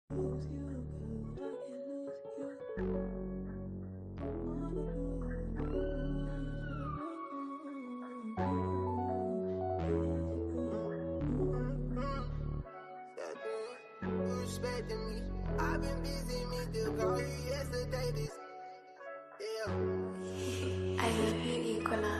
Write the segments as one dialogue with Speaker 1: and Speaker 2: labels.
Speaker 1: You respecting me. I've been busy, meant to call you yesterday.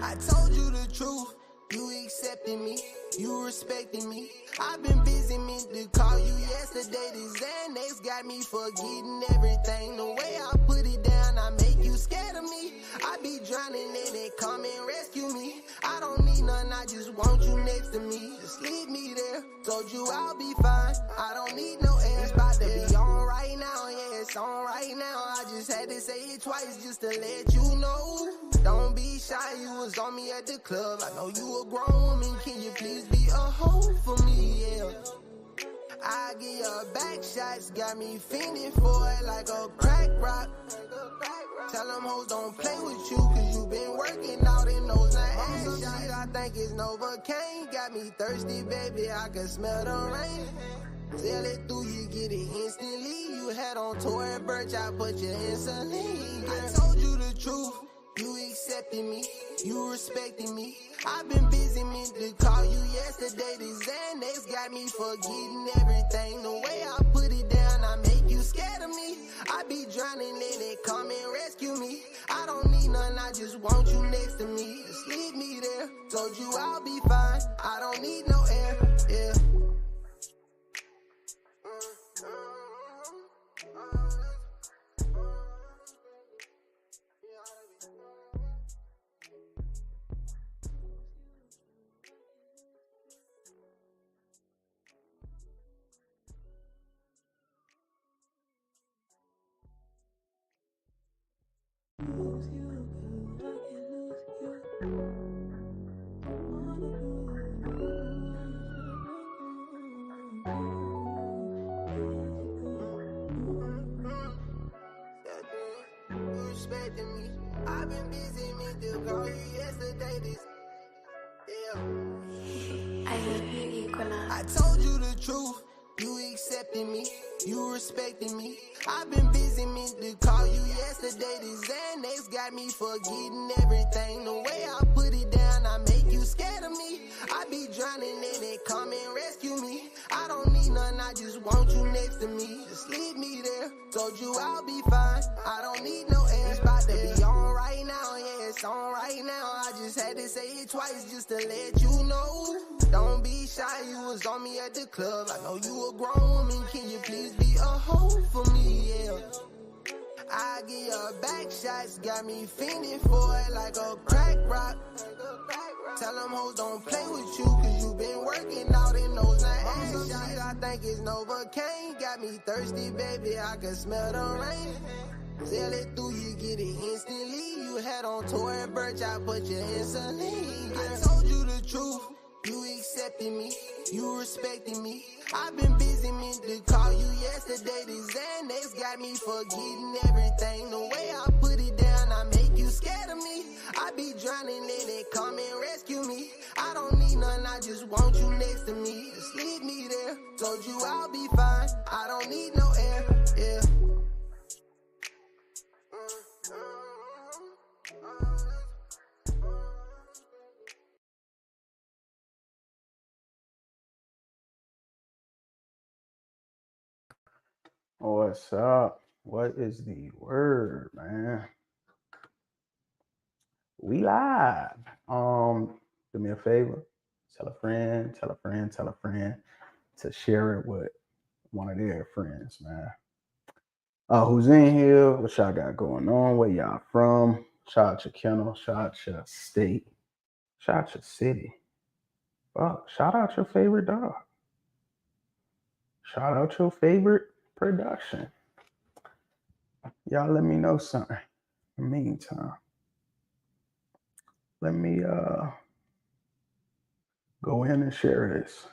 Speaker 1: I told you the truth, you accepting me, you respecting me. I've been busy, meant to call you yesterday. This Xanax got me forgetting everything. The way I put it down, I make you scared of me. I be drowning in it, come and rescue me. I don't need none, I just want you next to me. Just leave me there, told you I'll be fine. I don't need no air, it's about to be on right now. Yeah, it's on right now. I just had to say it twice just to let you know. Don't be shy, you was on me at the club. I know you a grown woman, can you please be a hoe for me, yeah. I give your back shots, got me fiending for it like a crack rock. Tell them hoes don't play with you, cause you been working out in those ass shots. I think it's Novocaine, got me thirsty, baby, I can smell the rain. Tell it through, you get it instantly. You had on tour and Birch, I put you in saline. I told you the truth, you accepting me, you respecting me. I've been busy, meant to call you yesterday. This Xanax got me forgetting everything. The way I put it down, I make you scared of me. I be drowning in it, come and rescue me. I don't need none, I just want you next to me. Just leave me there, told you I'll be fine. I don't need no air, yeah. You respecting me. I've been busy, meant to call you yesterday. I told you the truth, you accepting me, you respecting me. I've been busy, meant to call you yesterday. This Xanax got me forgetting everything. The way I put it down, I make you scared of me. I be drowning in it, come and rescue me. I don't need none, I just want you next to me. Just leave me there, told you I'll be fine. I don't need no air, it's about to be on right now. Yeah, it's on right now. I just had to say it twice just to let you know. Don't be shy, you was on me at the club. I know you a grown woman, can you please be a hoe for me, yeah. I give your back shots, got me fiending for it like a crack rock. Tell them hoes don't play with you, cause you been working out in those ass shots. I think it's Novocaine, got me thirsty, baby, I can smell the rain. Tell it through, you get it instantly. You had on tour and Birch, I put you in saline. I told you the truth, you accepting me, you respecting me. I've been busy, meant to call you yesterday. This Xanax got me forgetting everything. The way I put it down, I make you scared of me. I be drowning in it, come and rescue me. I don't need none, I just want you next to me. Just leave me there, told you I'll be fine. I don't need no air, yeah.
Speaker 2: What's up? What is the word, man? We live. Do me a favor. Tell a friend, tell a friend, tell a friend to share it with one of their friends, man. Who's in here? What y'all got going on? Where y'all from? Shout out your kennel. Shout out your state. Shout out your city. Fuck. Shout out your favorite dog. Shout out your favorite production. Y'all let me know something. In the meantime, let me go in and share this.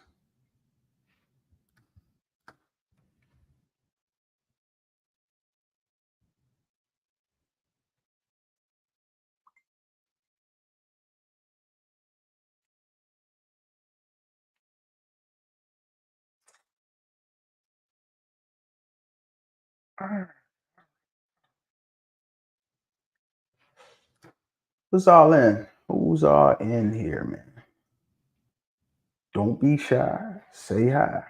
Speaker 2: Who's all in? Who's all in here, man? Don't be shy. Say hi.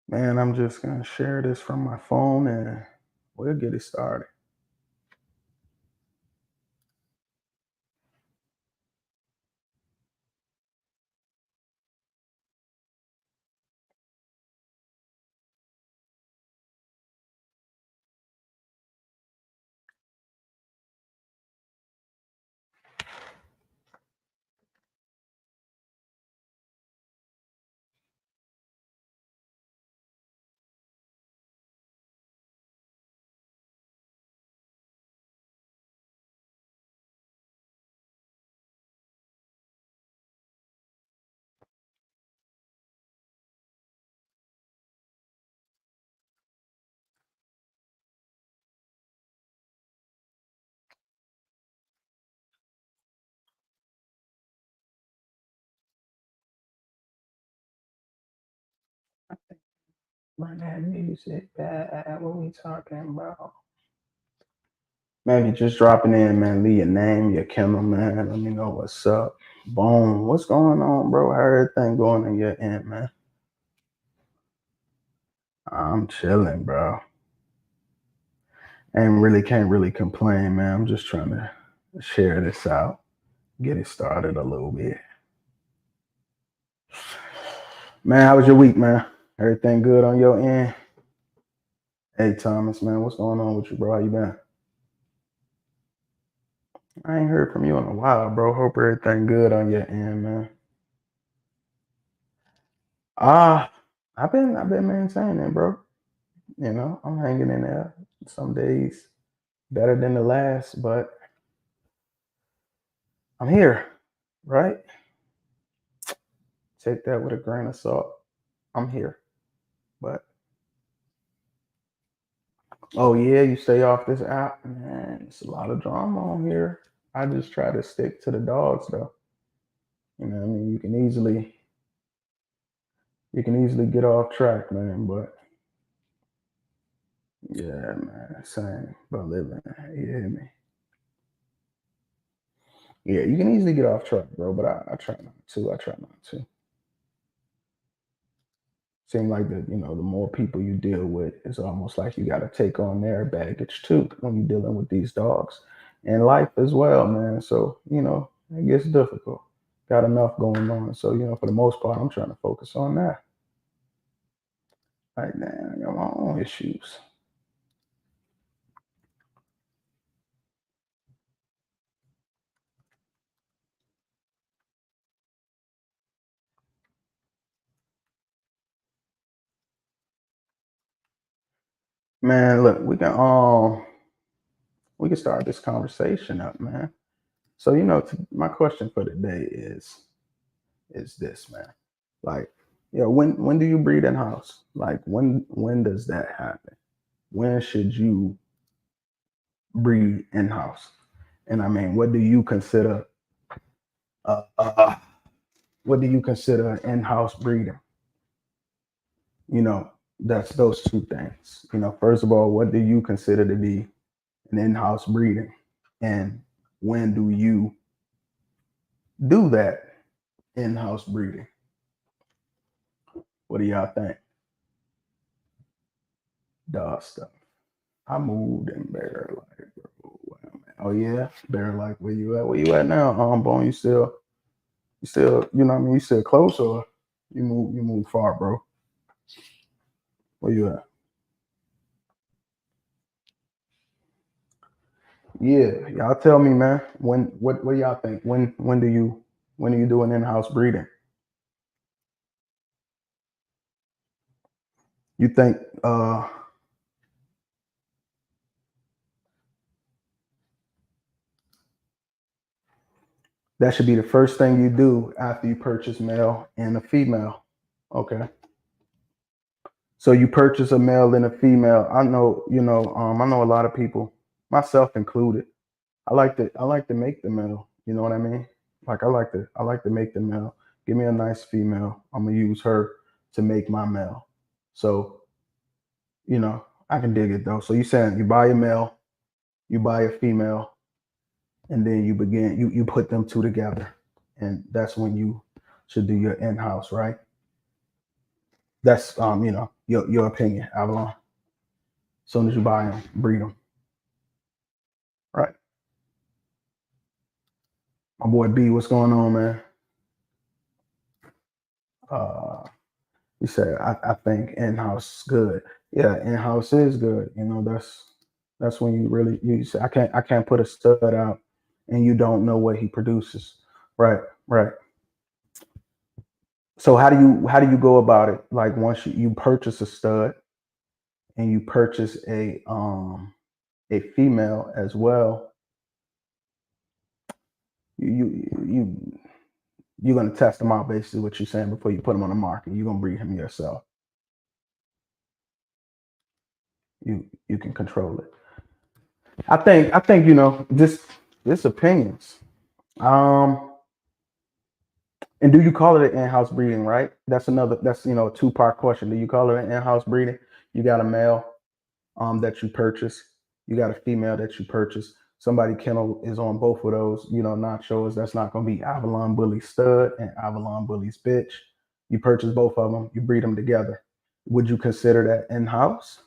Speaker 2: Man, I'm just gonna share this from my phone and we'll get it started. Run that music back. What we talking about? Maybe just dropping in, man. Leave your name, your kennel, man. Let me know what's up. Boom. What's going on, bro? How everything going in your end, man? I'm chilling, bro. And really can't really complain, man. I'm just trying to share this out, get it started a little bit. Man, how was your week, man? Everything good on your end? Hey, Thomas, man, what's going on with you, bro? How you been? I ain't heard from you in a while, bro. Hope everything good on your end, man. Ah, I've been maintaining, bro. You know, I'm hanging in there. Some days better than the last, but I'm here, right? Take that with a grain of salt. I'm here. But oh yeah, you stay off this app, man. It's a lot of drama on here. I just try to stick to the dogs though. You know what I mean? You can easily get off track, man, but yeah, man, same. But living, you hear me? Yeah, you can easily get off track, bro, but I try not to. I try not to. Seem like the more people you deal with, it's almost like you got to take on their baggage too when you're dealing with these dogs and life as well, man. So it gets difficult. Got enough going on, so for the most part, I'm trying to focus on that. Like, man, I got my own issues, man. Look, we can start this conversation up, man. So my question for today is this, man. Like, when do you breed in house? Like, when does that happen? When should you breed in house? And I mean, uh, uh, what do you consider in house breeding? You know, that's those two things. First of all, what do you consider to be an in house breeding, and when do you do that in house breeding? What do y'all think? Dog stuff. I moved in Bear Life, bro. Wow, man. Oh yeah, Bear Life. Where you at? Where you at now? Bone. You still, you know what I mean? You still close or you move far, bro? Where you at? Yeah, y'all tell me, man. What do y'all think? When do you do an in-house breeding? You think That should be the first thing you do after you purchase male and a female. Okay. So you purchase a male and a female. I know, I know a lot of people, myself included. I like to make the male. You know what I mean? Like I like to make the male. Give me a nice female. I'm gonna use her to make my male. So, I can dig it though. So you saying you buy a male, you buy a female, and then you put them two together. And that's when you should do your in-house, right? That's your opinion, Avalon. As soon as you buy them, breed them, right? My boy B, what's going on, man? Uh, you said I think in-house is good. Yeah, in-house is good. That's when you really you say I can't put a stud out and you don't know what he produces. Right, right. So how do you go about it? Like once you purchase a stud and you purchase a female as well, you you're gonna test them out basically what you're saying before you put them on the market. You're gonna breed him yourself. You can control it. I think this opinions. Um, and do you call it an in-house breeding? Right. That's a two-part question. Do you call it an in-house breeding? You got a male that you purchase. You got a female that you purchase. Somebody kennel is on both of those. Nachos. That's not gonna be Avalon Bully stud and Avalon Bully's bitch. You purchase both of them. You breed them together. Would you consider that in-house?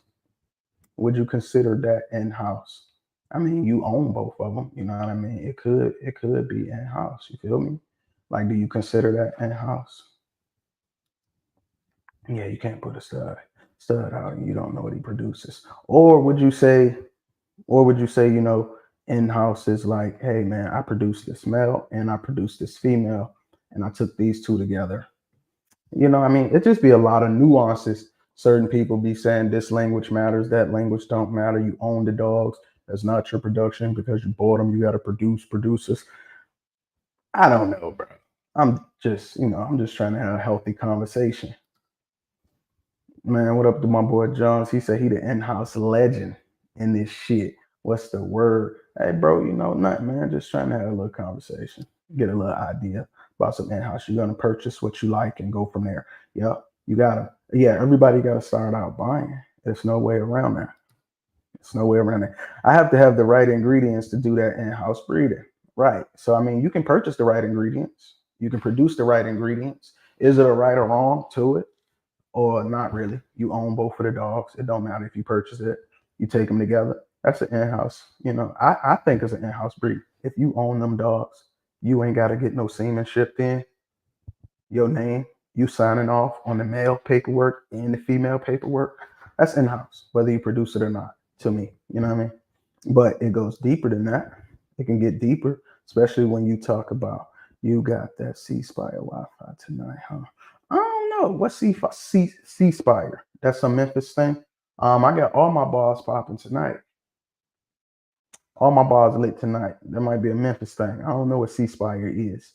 Speaker 2: Would you consider that in-house? I mean, you own both of them. You know what I mean? It could be in-house. You feel me? Like, do you consider that in-house? Yeah, you can't put a stud out and you don't know what he produces. Or would you say, in-house is like, hey man, I produced this male and I produced this female, and I took these two together. I mean, it just be a lot of nuances. Certain people be saying this language matters, that language don't matter. You own the dogs. That's not your production because you bought them. You got to produce producers. I don't know, bro. I'm just trying to have a healthy conversation. Man, what up to my boy Jones? He said he the in-house legend in this shit. What's the word? Hey, bro, nothing, man. Just trying to have a little conversation, get a little idea about some in-house. You're gonna purchase what you like and go from there. Yeah, you gotta. Yeah, everybody gotta start out buying. There's no way around that. There's no way around it. I have to have the right ingredients to do that in-house breeding. Right. So I mean, you can purchase the right ingredients. You can produce the right ingredients. Is it a right or wrong to it? Or not really. You own both of the dogs. It don't matter if you purchase it. You take them together. That's an in-house. I think it's an in-house breed. If you own them dogs, you ain't got to get no semen shipped in. Your name, you signing off on the male paperwork and the female paperwork. That's in-house, whether you produce it or not. To me, you know what I mean. But it goes deeper than that. It can get deeper, especially when you talk about you got that C Spire Wi-Fi tonight, huh? I don't know. What's C Spire? That's a Memphis thing. I got all my bars popping tonight. All my bars lit tonight. That might be a Memphis thing. I don't know what C Spire is.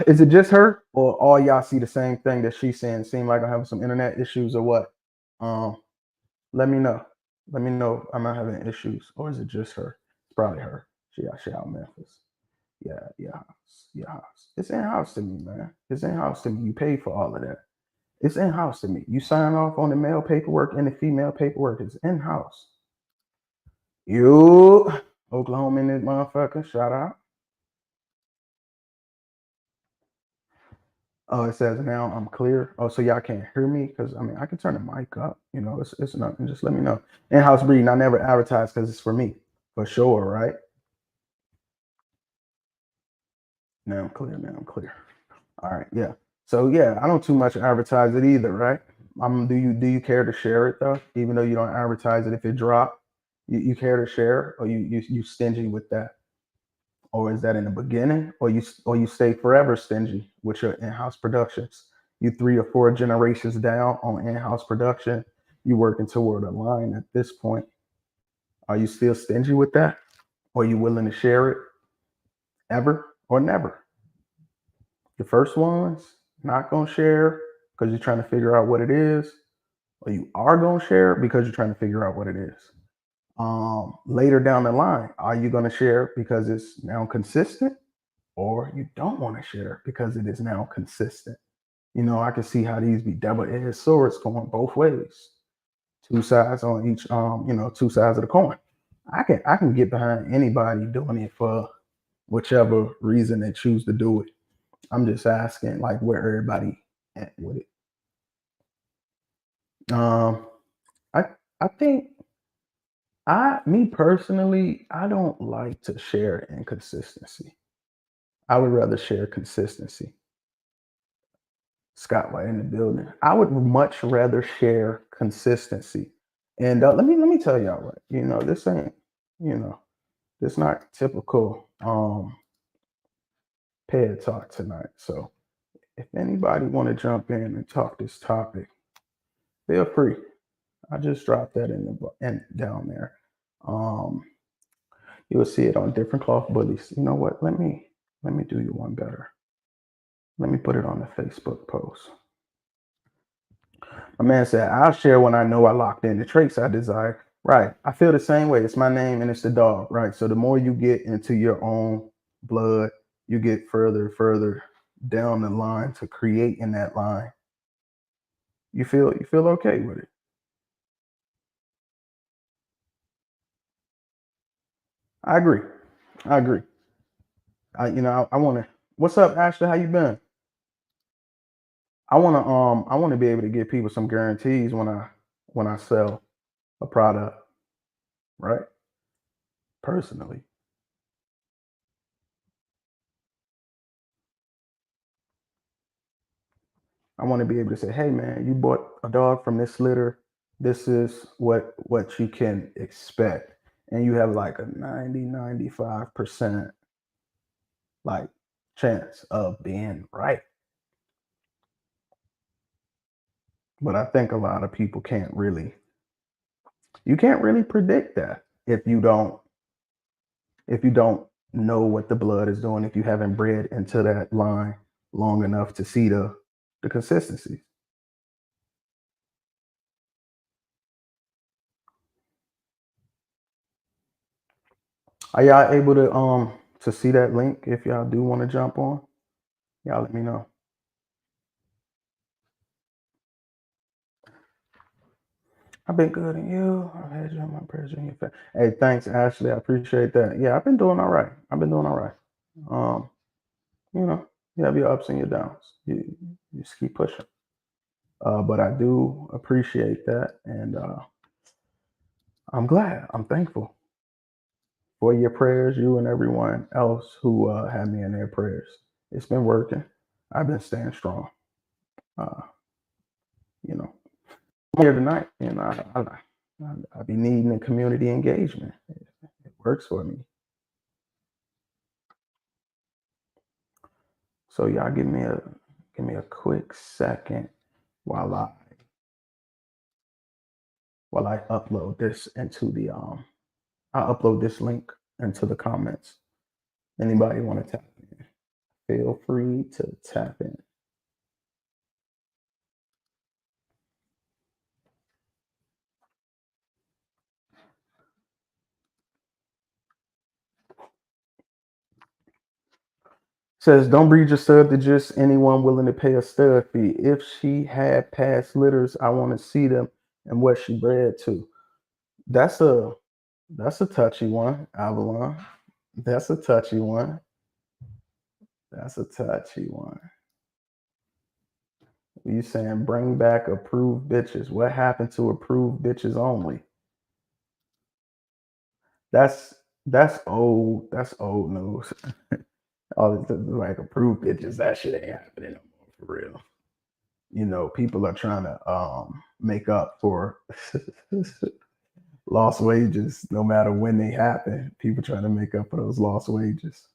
Speaker 2: Is it just her, or all y'all see the same thing that she's saying? Seem like I'm having some internet issues, or what? Um, let me know. Let me know. I'm not having issues, or is it just her? It's probably her. She out in Memphis. Yeah, yeah, house. It's in house to me, man. It's in house to me. You paid for all of that. It's in house to me. You sign off on the male paperwork and the female paperwork. It's in house. You, Oklahoma in this motherfucker. Shout out. Oh, it says now I'm clear. Oh, so y'all can't hear me because I mean I can turn the mic up. It's nothing. Just let me know. In house breeding, I never advertise because it's for me, for sure, right? Now I'm clear. Now I'm clear. All right, yeah. So yeah, I don't too much advertise it either, right? Do you care to share it though? Even though you don't advertise it, if it drop, you care to share, or you stingy with that, or is that in the beginning, or you stay forever stingy with your in-house productions? You 3 or 4 generations down on in-house production, you working toward a line at this point. Are you still stingy with that? Or are you willing to share it ever? or never. The first ones, not gonna share because you're trying to figure out what it is, or you are gonna share because you're trying to figure out what it is. Later down the line, are you gonna share because it's now consistent, or you don't want to share because it is now consistent? I can see how these be double-edged swords going both ways. Two sides on each, two sides of the coin. I can get behind anybody doing it for whichever reason they choose to do it. I'm just asking like where everybody at with it. Um, I I think me personally, I don't like to share inconsistency. I would rather share consistency. Scott White in the building. I would much rather share consistency. And let me tell y'all what. This ain't you know this not typical Ped Talk tonight. So if anybody want to jump in and talk this topic, feel free. I just dropped that in down there. Um, you'll see it on different cloth bullies. You know what? Let me do you one better. Let me put it on the Facebook post. A man said, I'll share when I know I locked in the traits I desire. Right. I feel the same way. It's my name and it's the dog. Right. So the more you get into your own blood, you get further down the line to create in that line. You feel okay with it. I agree. I agree. I want to. What's up, Ashley? How you been? I want to be able to give people some guarantees when I sell a product, right? Personally, I want to be able to say, "Hey, man, you bought a dog from this litter. This is what you can expect," and you have like a 90-95% like chance of being right. But I think a lot of people you can't really predict that if you don't know what the blood is doing, if you haven't bred into that line long enough to see the consistency. Are y'all able to see that link if y'all do want to jump on? Y'all let me know. I've been good and you. I've had you on my prayers in your face. Hey, thanks, Ashley. I appreciate that. Yeah, I've been doing all right. I've been doing all right. Um, you know, you have your ups and your downs. You just keep pushing. But I do appreciate that, and I'm glad. I'm thankful for your prayers, you and everyone else who had me in their prayers. It's been working. I've been staying strong. Uh, you know, I'm here tonight, I be needing a community engagement. It works for me. So y'all give me a quick second while I upload this into the I upload this link into the comments. Anybody want to tap in? Feel free to tap in. Says, don't breed your stud to just anyone willing to pay a stud fee. If she had past litters, I want to see them and what she bred to. That's a that's a touchy one, Avalon. That's a touchy one. That's a touchy one. You saying bring back approved bitches? What happened to approved bitches only? That's that's old. That's old news. All this like approved bitches. That shit ain't happening no more for real. People are trying to make up for lost wages no matter when they happen. People trying to make up for those lost wages.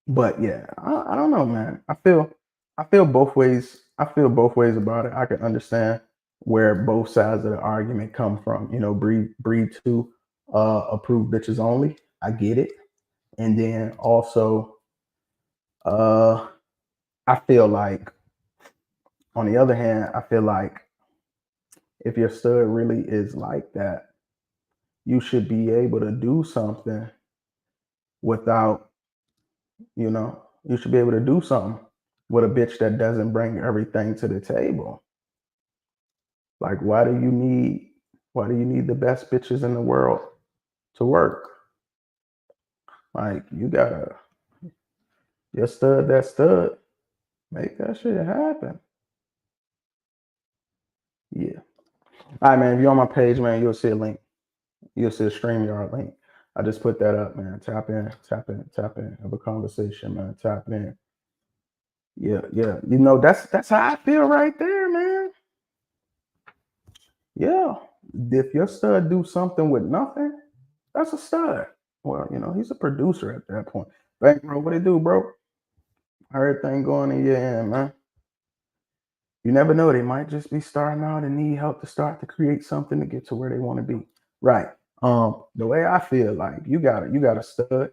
Speaker 2: But yeah, I don't know, man. I feel both ways. I feel both ways about it. I can understand where both sides of the argument come from. Breed to approved bitches only. I get it. And then also, I feel like, on the other hand, I feel like if your stud really is like that, you should be able to do something without, you should be able to do something with a bitch that doesn't bring everything to the table. Like, why do you need the best bitches in the world to work? Like, your stud, make that shit happen. Yeah. All right, man. If you're on my page, man, you'll see a link. You'll see a StreamYard link. I just put that up, man. Tap in, tap in, tap in. Have a conversation, man. Tap in. Yeah, yeah. That's how I feel right there, man. Yeah. If your stud do something with nothing, that's a stud. Well, he's a producer at that point. Bank, bro, what it do, bro? Everything going in your end, man. You never know. They might just be starting out and need help to start to create something to get to where they want to be. Right. The way I feel, like, you got a stud.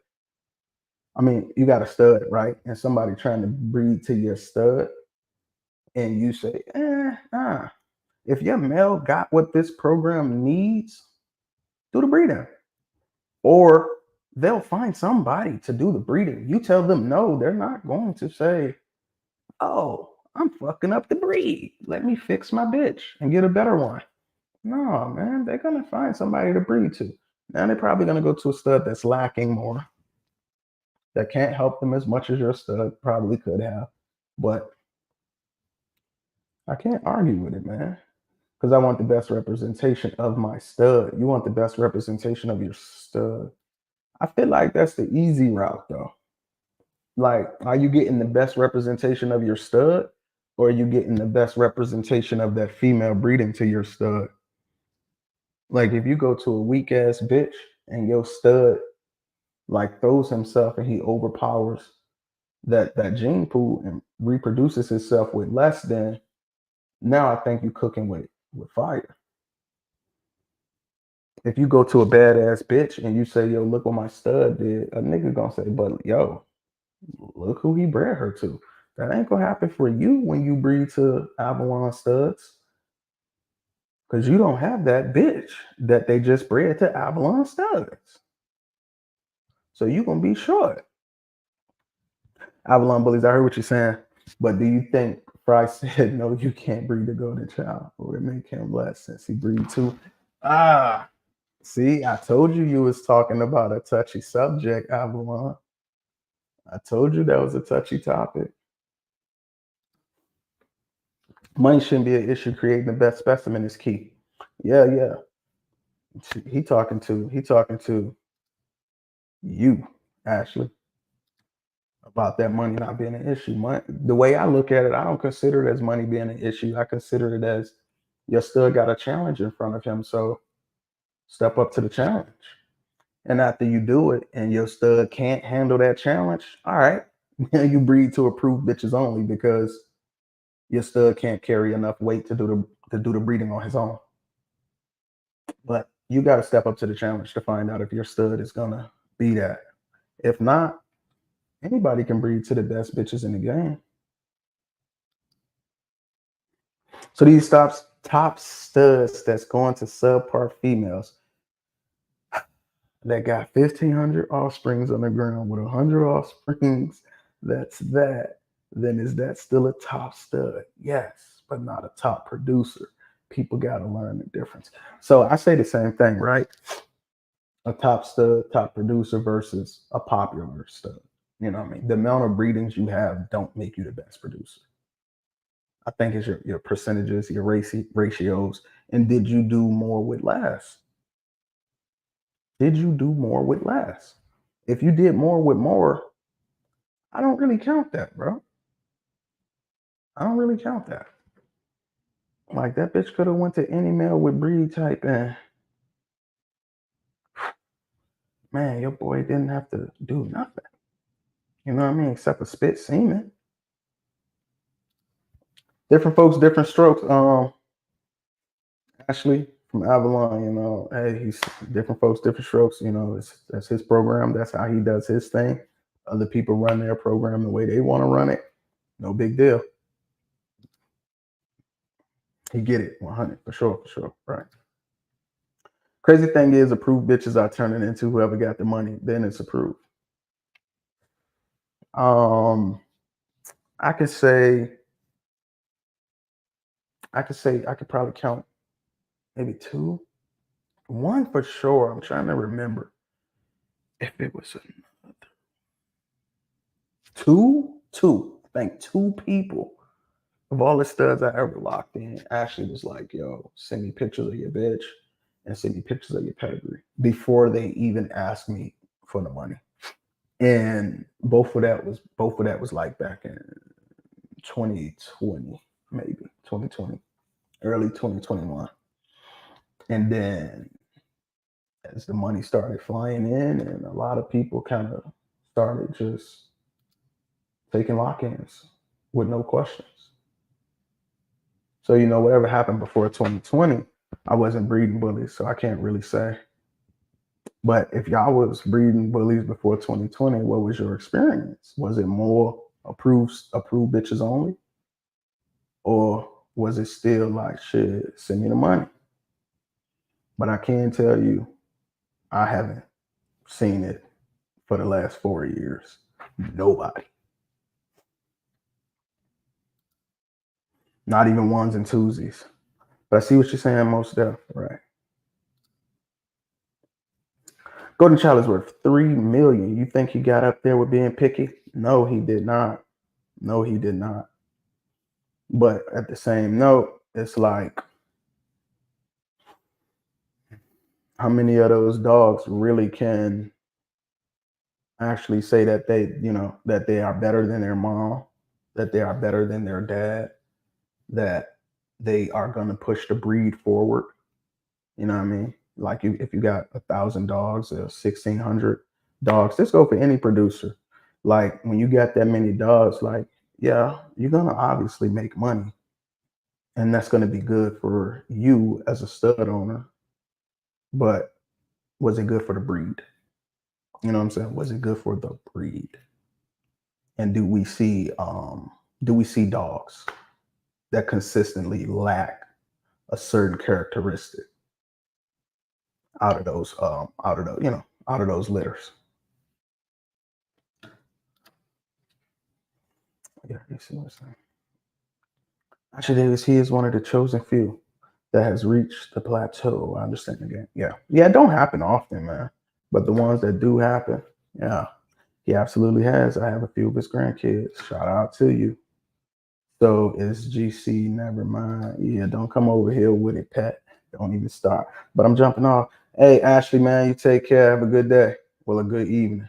Speaker 2: I mean, you got a stud, right? And somebody trying to breed to your stud, and you say, nah. If your male got what this program needs, do the breeding. Or they'll find somebody to do the breeding. You tell them no, they're not going to say, oh, I'm fucking up the breed. Let me fix my bitch and get a better one. No, man, they're going to find somebody to breed to. Now they're probably going to go to a stud that's lacking more, that can't help them as much as your stud probably could have. But I can't argue with it, man, because I want the best representation of my stud. You want the best representation of your stud. I feel like that's the easy route, though. Like, are you getting the best representation of your stud, or are you getting the best representation of that female breeding to your stud? Like, if you go to a weak ass bitch and your stud like throws himself and he overpowers that gene pool and reproduces himself with less than, now I think you cooking with fire. If you go to a badass bitch and you say, yo, look what my stud did, a nigga gonna say, but yo, look who he bred her to. That ain't gonna happen for you when you breed to Avalon studs. Because you don't have that bitch that they just bred to Avalon studs. So you gonna be short. Avalon bullies, I heard what you're saying. But do you think Fry said, no, you can't breed the golden child? Or would it make him less since he breed too? See, I told you was talking about a touchy subject, Avalon. I told you that was a touchy topic. Money shouldn't be an issue. Creating the best specimen is key. Yeah. He talking to you, Ashley, about that money not being an issue. The way I look at it, I don't consider it as money being an issue. I consider it as you still got a challenge in front of him. So step up to the challenge. And after you do it and your stud can't handle that challenge, all right, you breed to approved bitches only, because your stud can't carry enough weight to do the breeding on his own. But you got to step up to the challenge to find out if your stud is gonna be that. If not, anybody can breed to the best bitches in the game. So these top studs that's going to subpar females that got 1,500 offsprings on the ground with 100 offsprings, then is that still a top stud? Yes, but not a top producer. People got to learn the difference. So I say the same thing, right? A top stud, top producer versus a popular stud. You know what I mean? The amount of breedings you have don't make you the best producer. I think it's your percentages, your ratios, and did you do more with less? Did you do more with less? If you did more with more, I don't really count that, bro. I don't really count that. Like, that bitch could have went to any male with breed type, and man, your boy didn't have to do nothing. You know what I mean? Except for spit semen. Different folks, different strokes. Ashley, from Avalon, you know, hey, he's different folks, different strokes, you know, that's his program. That's how he does his thing. Other people run their program the way they want to run it. No big deal. He get it 100 for sure. Right. Crazy thing is, approved bitches are turning into whoever got the money. Then it's approved. Um, I could say I could probably count maybe two. One for sure. I'm trying to remember if it was two. I think two people of all the studs I ever locked in actually was like, yo, send me pictures of your bitch and send me pictures of your pedigree before they even asked me for the money. And both of that was like back in 2020, maybe 2020, early 2021. And then as the money started flying in and a lot of people kind of started just taking lock-ins with no questions. So, you know, whatever happened before 2020, I wasn't breeding bullies, so I can't really say. But if y'all was breeding bullies before 2020, what was your experience? Was it more approved bitches only? Or was it still like, shit, send me the money? But I can tell you, I haven't seen it for the last 4 years. Nobody. Not even ones and twosies. But I see what you're saying, most definitely, right? Golden Child is worth $3 million. You think he got up there with being picky? No, he did not. No, he did not. But at the same note, it's like, how many of those dogs really can actually say that they, you know, that they are better than their mom, that they are better than their dad, that they are going to push the breed forward? You know what I mean? Like if you got 1,000 dogs or 1,600 dogs, just go for any producer. Like when you got that many dogs, like, yeah, you're going to obviously make money. And that's going to be good for you as a stud owner. But was it good for the breed? You know what I'm saying? Was it good for the breed? And do we see dogs that consistently lack a certain characteristic out of those out of those litters? Yeah, you see what I'm saying? Actually, Davis, he is one of the chosen few that has reached the plateau. I understand again. Yeah. Yeah, it don't happen often, man. But the ones that do happen, yeah, he absolutely has. I have a few of his grandkids. Shout out to you. So it's GC, never mind. Yeah, don't come over here with it, Pat. Don't even start. But I'm jumping off. Hey, Ashley, man, you take care. Have a good day. Well, a good evening.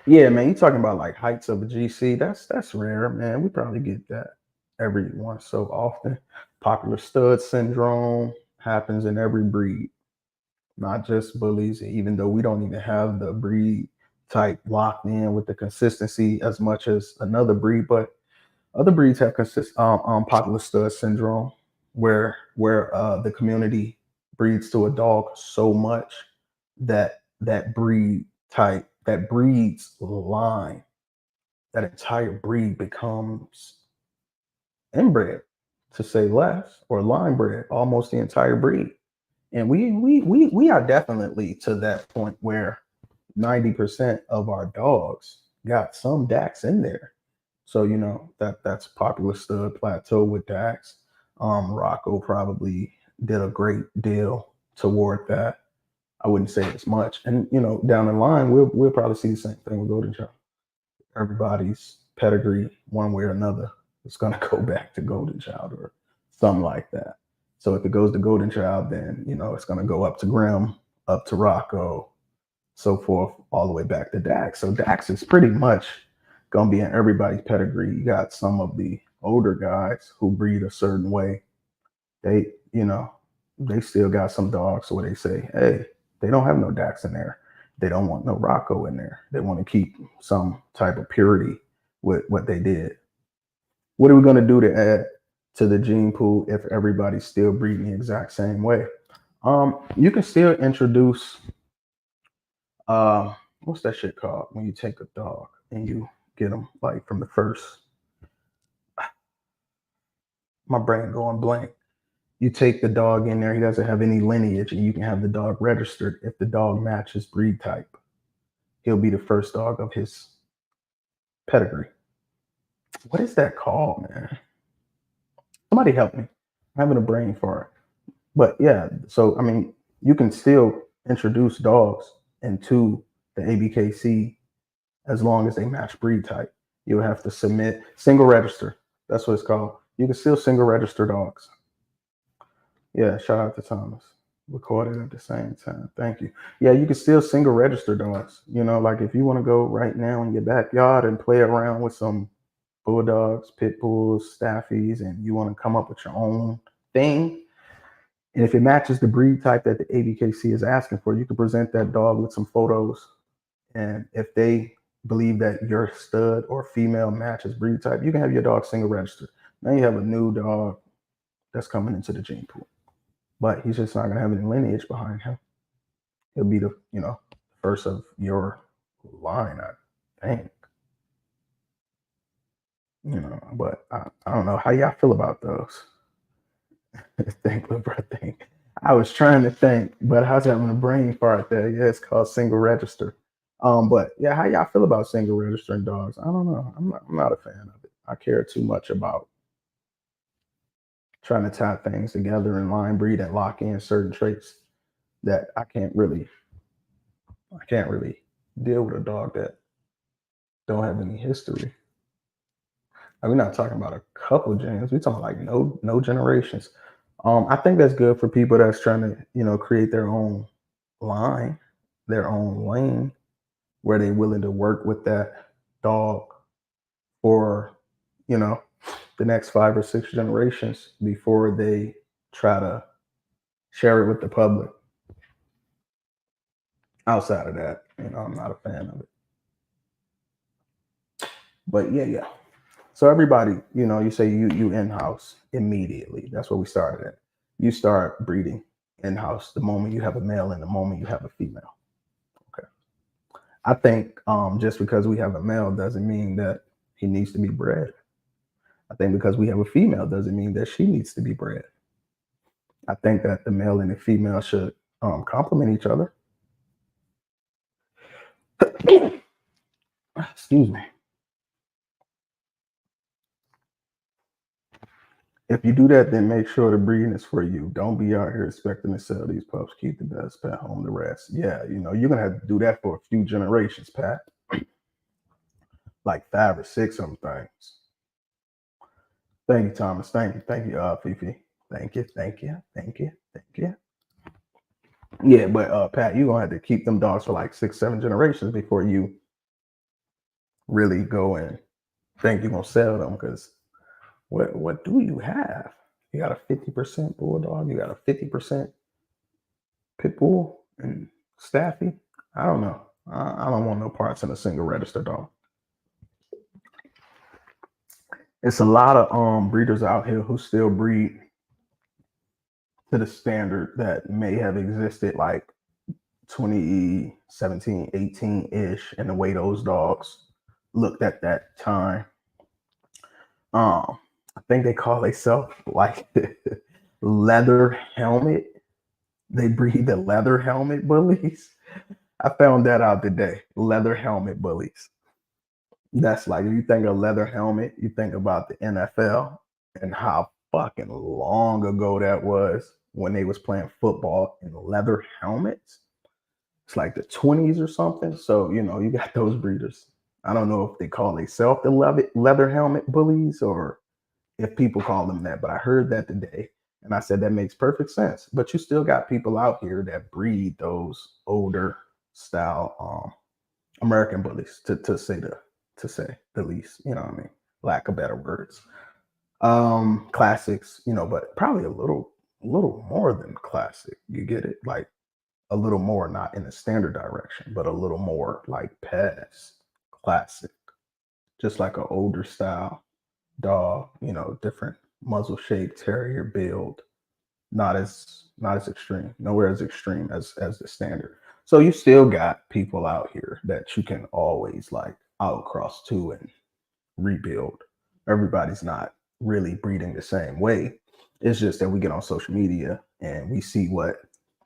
Speaker 2: Yeah, man, you talking about like heights of a GC. That's rare, man. We probably get that every once so often. Popular stud syndrome happens in every breed, not just bullies, even though we don't even have the breed type locked in with the consistency as much as another breed, but other breeds have popular stud syndrome, where the community breeds to a dog so much that that breeds line, that entire breed becomes inbred, to say less, or line bred, almost the entire breed. And we are definitely to that point where 90% of our dogs got some Dax in there. So you know that's popular stud plateau with Dax. Rocco probably did a great deal toward that. I wouldn't say as much, and you know down the line we'll probably see the same thing with Golden Child. Everybody's pedigree, one way or another, is gonna go back to Golden Child or something like that. So if it goes to Golden Child, then you know it's gonna go up to Grim, up to Rocco, so forth, all the way back to Dax. So Dax is pretty much gonna be in everybody's pedigree. You got some of the older guys who breed a certain way. They, you know, they still got some dogs where they say, hey, they don't have no Dax in there. They don't want no Rocco in there. They want to keep some type of purity with what they did. What are we gonna do to add to the gene pool if everybody's still breeding the exact same way. You can still introduce what's that shit called when you take a dog and you get them like from the first. My brain going blank. You take the dog in there, he doesn't have any lineage, and you can have the dog registered. If the dog matches breed type, he'll be the first dog of his pedigree. What is that called, man? Somebody help me. I'm having a brain fart. But yeah, so I mean, you can still introduce dogs into the ABKC as long as they match breed type. You'll have to submit single register. That's what it's called. You can still single register dogs. Yeah, shout out to Thomas. Recorded at the same time. Thank you. Yeah, you can still single register dogs. You know, like if you want to go right now in your backyard and play around with some bulldogs, pit bulls, staffies, and you want to come up with your own thing. And if it matches the breed type that the ABKC is asking for, you can present that dog with some photos. And if they believe that your stud or female matches breed type, you can have your dog single registered. Now you have a new dog that's coming into the gene pool. But he's just not going to have any lineage behind him. He'll be the, first of your line, I think. But I don't know how y'all feel about those. Think, little bro, think. I was trying to think, but I was having a brain fart there. Yeah, it's called single register. But yeah, how y'all feel about single registering dogs? I don't know. I'm not a fan of it. I care too much about trying to tie things together and line breed and lock in certain traits that I can't really deal with a dog that don't have any history. We're not talking about a couple gens. We're talking like no generations. I think that's good for people that's trying to, create their own line, their own lane, where they're willing to work with that dog for, the next 5 or 6 generations before they try to share it with the public. Outside of that, I'm not a fan of it. But yeah. So everybody, you say you in-house immediately. That's what we started at. You start breeding in-house the moment you have a male and the moment you have a female. Okay. I think just because we have a male doesn't mean that he needs to be bred. I think because we have a female doesn't mean that she needs to be bred. I think that the male and the female should complement each other. Excuse me. If you do that, then make sure the breeding is for you. Don't be out here expecting to sell these pups. Keep the best pet home, the rest. Yeah, you're going to have to do that for a few generations, Pat. Like 5 or 6 of them things. Thank you, Thomas. Thank you, Fifi. Thank you. Yeah, but Pat, you're going to have to keep them dogs for like 6, 7 generations before you really go and think you're going to sell them, because what do you have? You got a 50% bulldog. You got a 50% pit bull and staffy. I don't know. I don't want no parts in a single register dog. It's a lot of breeders out here who still breed to the standard that may have existed like 2017, 18-ish, and the way those dogs looked at that time. I think they call themselves like leather helmet. They breed the leather helmet bullies. I found that out today. Leather helmet bullies. That's like, if you think of leather helmet, you think about the NFL and how fucking long ago that was when they was playing football in leather helmets. It's like the 20s or something. So, you got those breeders. I don't know if they call themselves the leather helmet bullies or if people call them that, but I heard that today. And I said, that makes perfect sense. But you still got people out here that breed those older style American bullies, to say the least, lack of better words. Classics, but probably a little more than classic. You get it? Like a little more, not in the standard direction, but a little more like past classic, just like an older style dog, different muzzle shaped terrier build, not as extreme, nowhere as extreme as the standard. So you still got people out here that you can always like outcross to and rebuild. Everybody's not really breeding the same way. It's just that we get on social media and we see what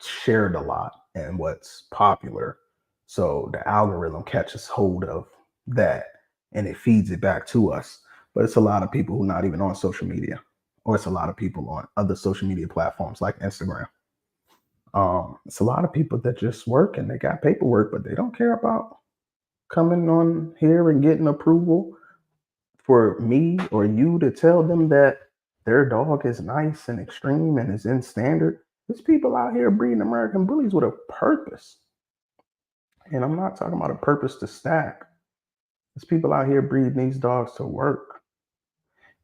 Speaker 2: shared a lot and what's popular. So the algorithm catches hold of that and it feeds it back to us. But it's a lot of people who are not even on social media, or it's a lot of people on other social media platforms like Instagram. It's a lot of people that just work and they got paperwork, but they don't care about coming on here and getting approval for me or you to tell them that their dog is nice and extreme and is in standard. There's people out here breeding American bullies with a purpose. And I'm not talking about a purpose to stack. There's people out here breeding these dogs to work.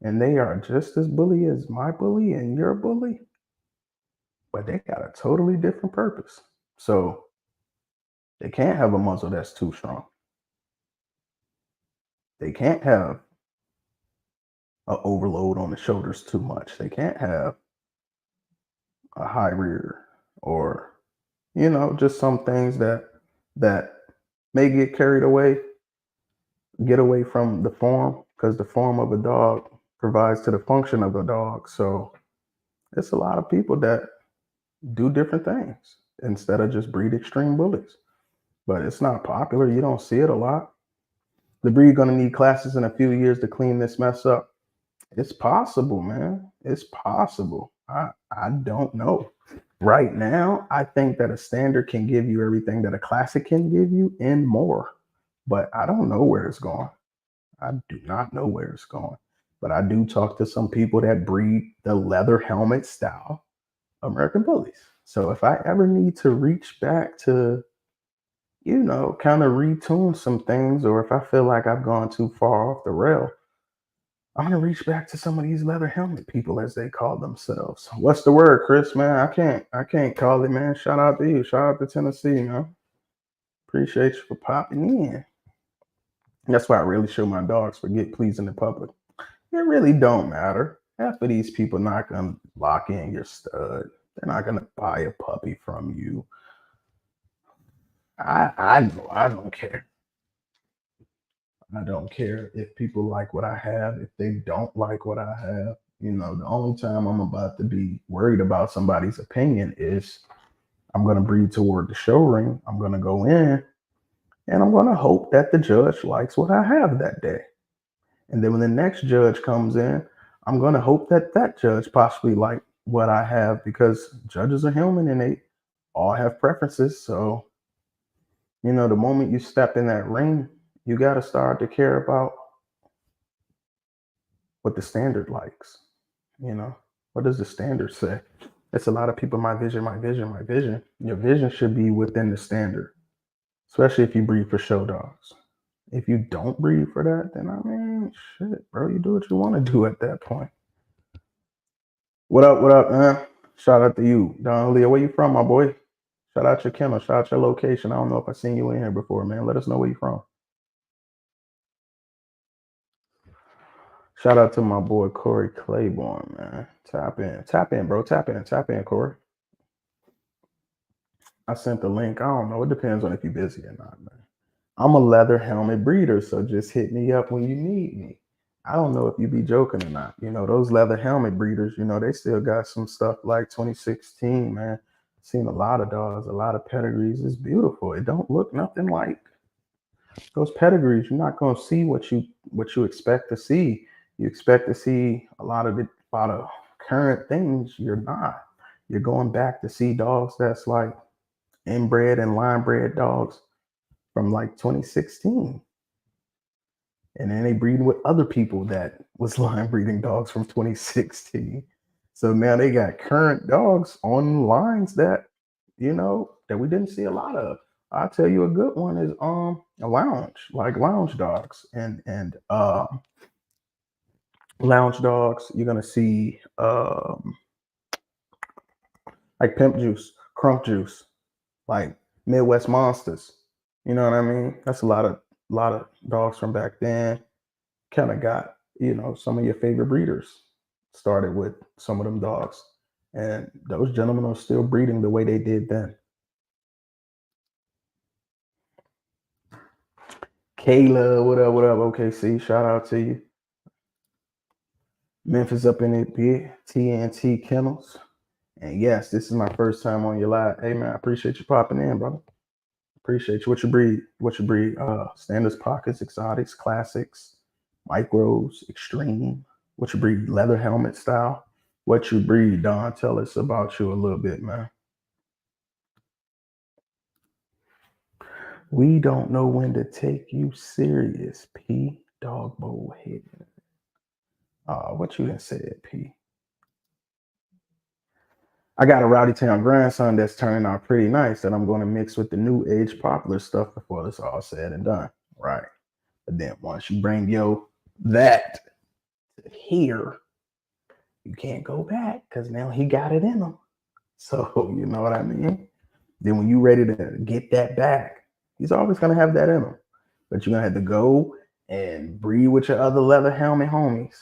Speaker 2: And they are just as bully as my bully and your bully, but they got a totally different purpose. So they can't have a muzzle that's too strong. They can't have an overload on the shoulders too much. They can't have a high rear, or just some things that may get away from the form, because the form of a dog provides to the function of a dog. So it's a lot of people that do different things instead of just breed extreme bullies. But it's not popular. You don't see it a lot. The breed gonna need classes in a few years to clean this mess up. It's possible, man. It's possible. I don't know. Right now, I think that a standard can give you everything that a classic can give you and more. But I don't know where it's going. I do not know where it's going. But I do talk to some people that breed the leather helmet style American bullies. So if I ever need to reach back to, kind of retune some things, or if I feel like I've gone too far off the rail, I'm gonna reach back to some of these leather helmet people, as they call themselves. What's the word, Chris? Man, I can't call it, man. Shout out to you. Shout out to Tennessee, man. Appreciate you for popping in. That's why I really show my dogs forget pleasing the public. It really don't matter. Half of these people not gonna lock in your stud. They're not gonna buy a puppy from you. I know I don't care. I don't care if people like what I have, if they don't like what I have. The only time I'm about to be worried about somebody's opinion is I'm going to breathe toward the show ring. I'm going to go in and I'm going to hope that the judge likes what I have that day. And then when the next judge comes in, I'm going to hope that that judge possibly like what I have, because judges are human and they all have preferences. So, the moment you step in that ring, you got to start to care about what the standard likes. What does the standard say? It's a lot of people, my vision, my vision, my vision. Your vision should be within the standard, especially if you breed for show dogs. If you don't breed for that, then I mean, shit, bro, you do what you want to do at that point. What up, man? Shout out to you, Don Leo. Where you from, my boy? Shout out your kennel, shout out your location. I don't know if I've seen you in here before, man. Let us know where you from. Shout out to my boy Corey Claiborne, man. Tap in, bro. Tap in, Corey. I sent the link. I don't know. It depends on if you're busy or not, man. I'm a leather helmet breeder, so just hit me up when you need me. I don't know if you be joking or not. Those leather helmet breeders, they still got some stuff like 2016, man. Seen a lot of dogs, a lot of pedigrees. It's beautiful. It don't look nothing like those pedigrees. You're not gonna see what you expect to see. You expect to see a lot of current things. You're not. You're going back to see dogs that's like inbred and line bred dogs from like 2016. And then they breeding with other people that was line breeding dogs from 2016. So now they got current dogs on lines that we didn't see a lot of. I'll tell you a good one is a lounge dogs, and lounge dogs. You're gonna see like Pimp Juice, Crunk Juice, like Midwest Monsters. You know what I mean? That's a lot of dogs from back then. Kind of got some of your favorite breeders. started with some of them dogs. And those gentlemen are still breeding the way they did then. Kayla, what up, what up? OKC, shout out to you. Memphis up in it, big TNT Kennels. And yes, this is my first time on your live. Hey man, I appreciate you popping in, brother. Appreciate you. What you breed? What you breed? Standards, pockets, exotics, classics, micros, extreme. What you breed? Leather helmet style. What you breed, Don? Tell us about you a little bit, man. We don't know when to take you serious, P. Dog bowl head. What you done said, P? I got a Rowdy Town grandson that's turning out pretty nice that I'm going to mix with the new age popular stuff before it's all said and done. Right. But then once you bring that here, you can't go back because now he got it in him. So you know what I mean? Then when you ready to get that back, he's always going to have that in him. But you're going to have to go and breed with your other leather helmet homies.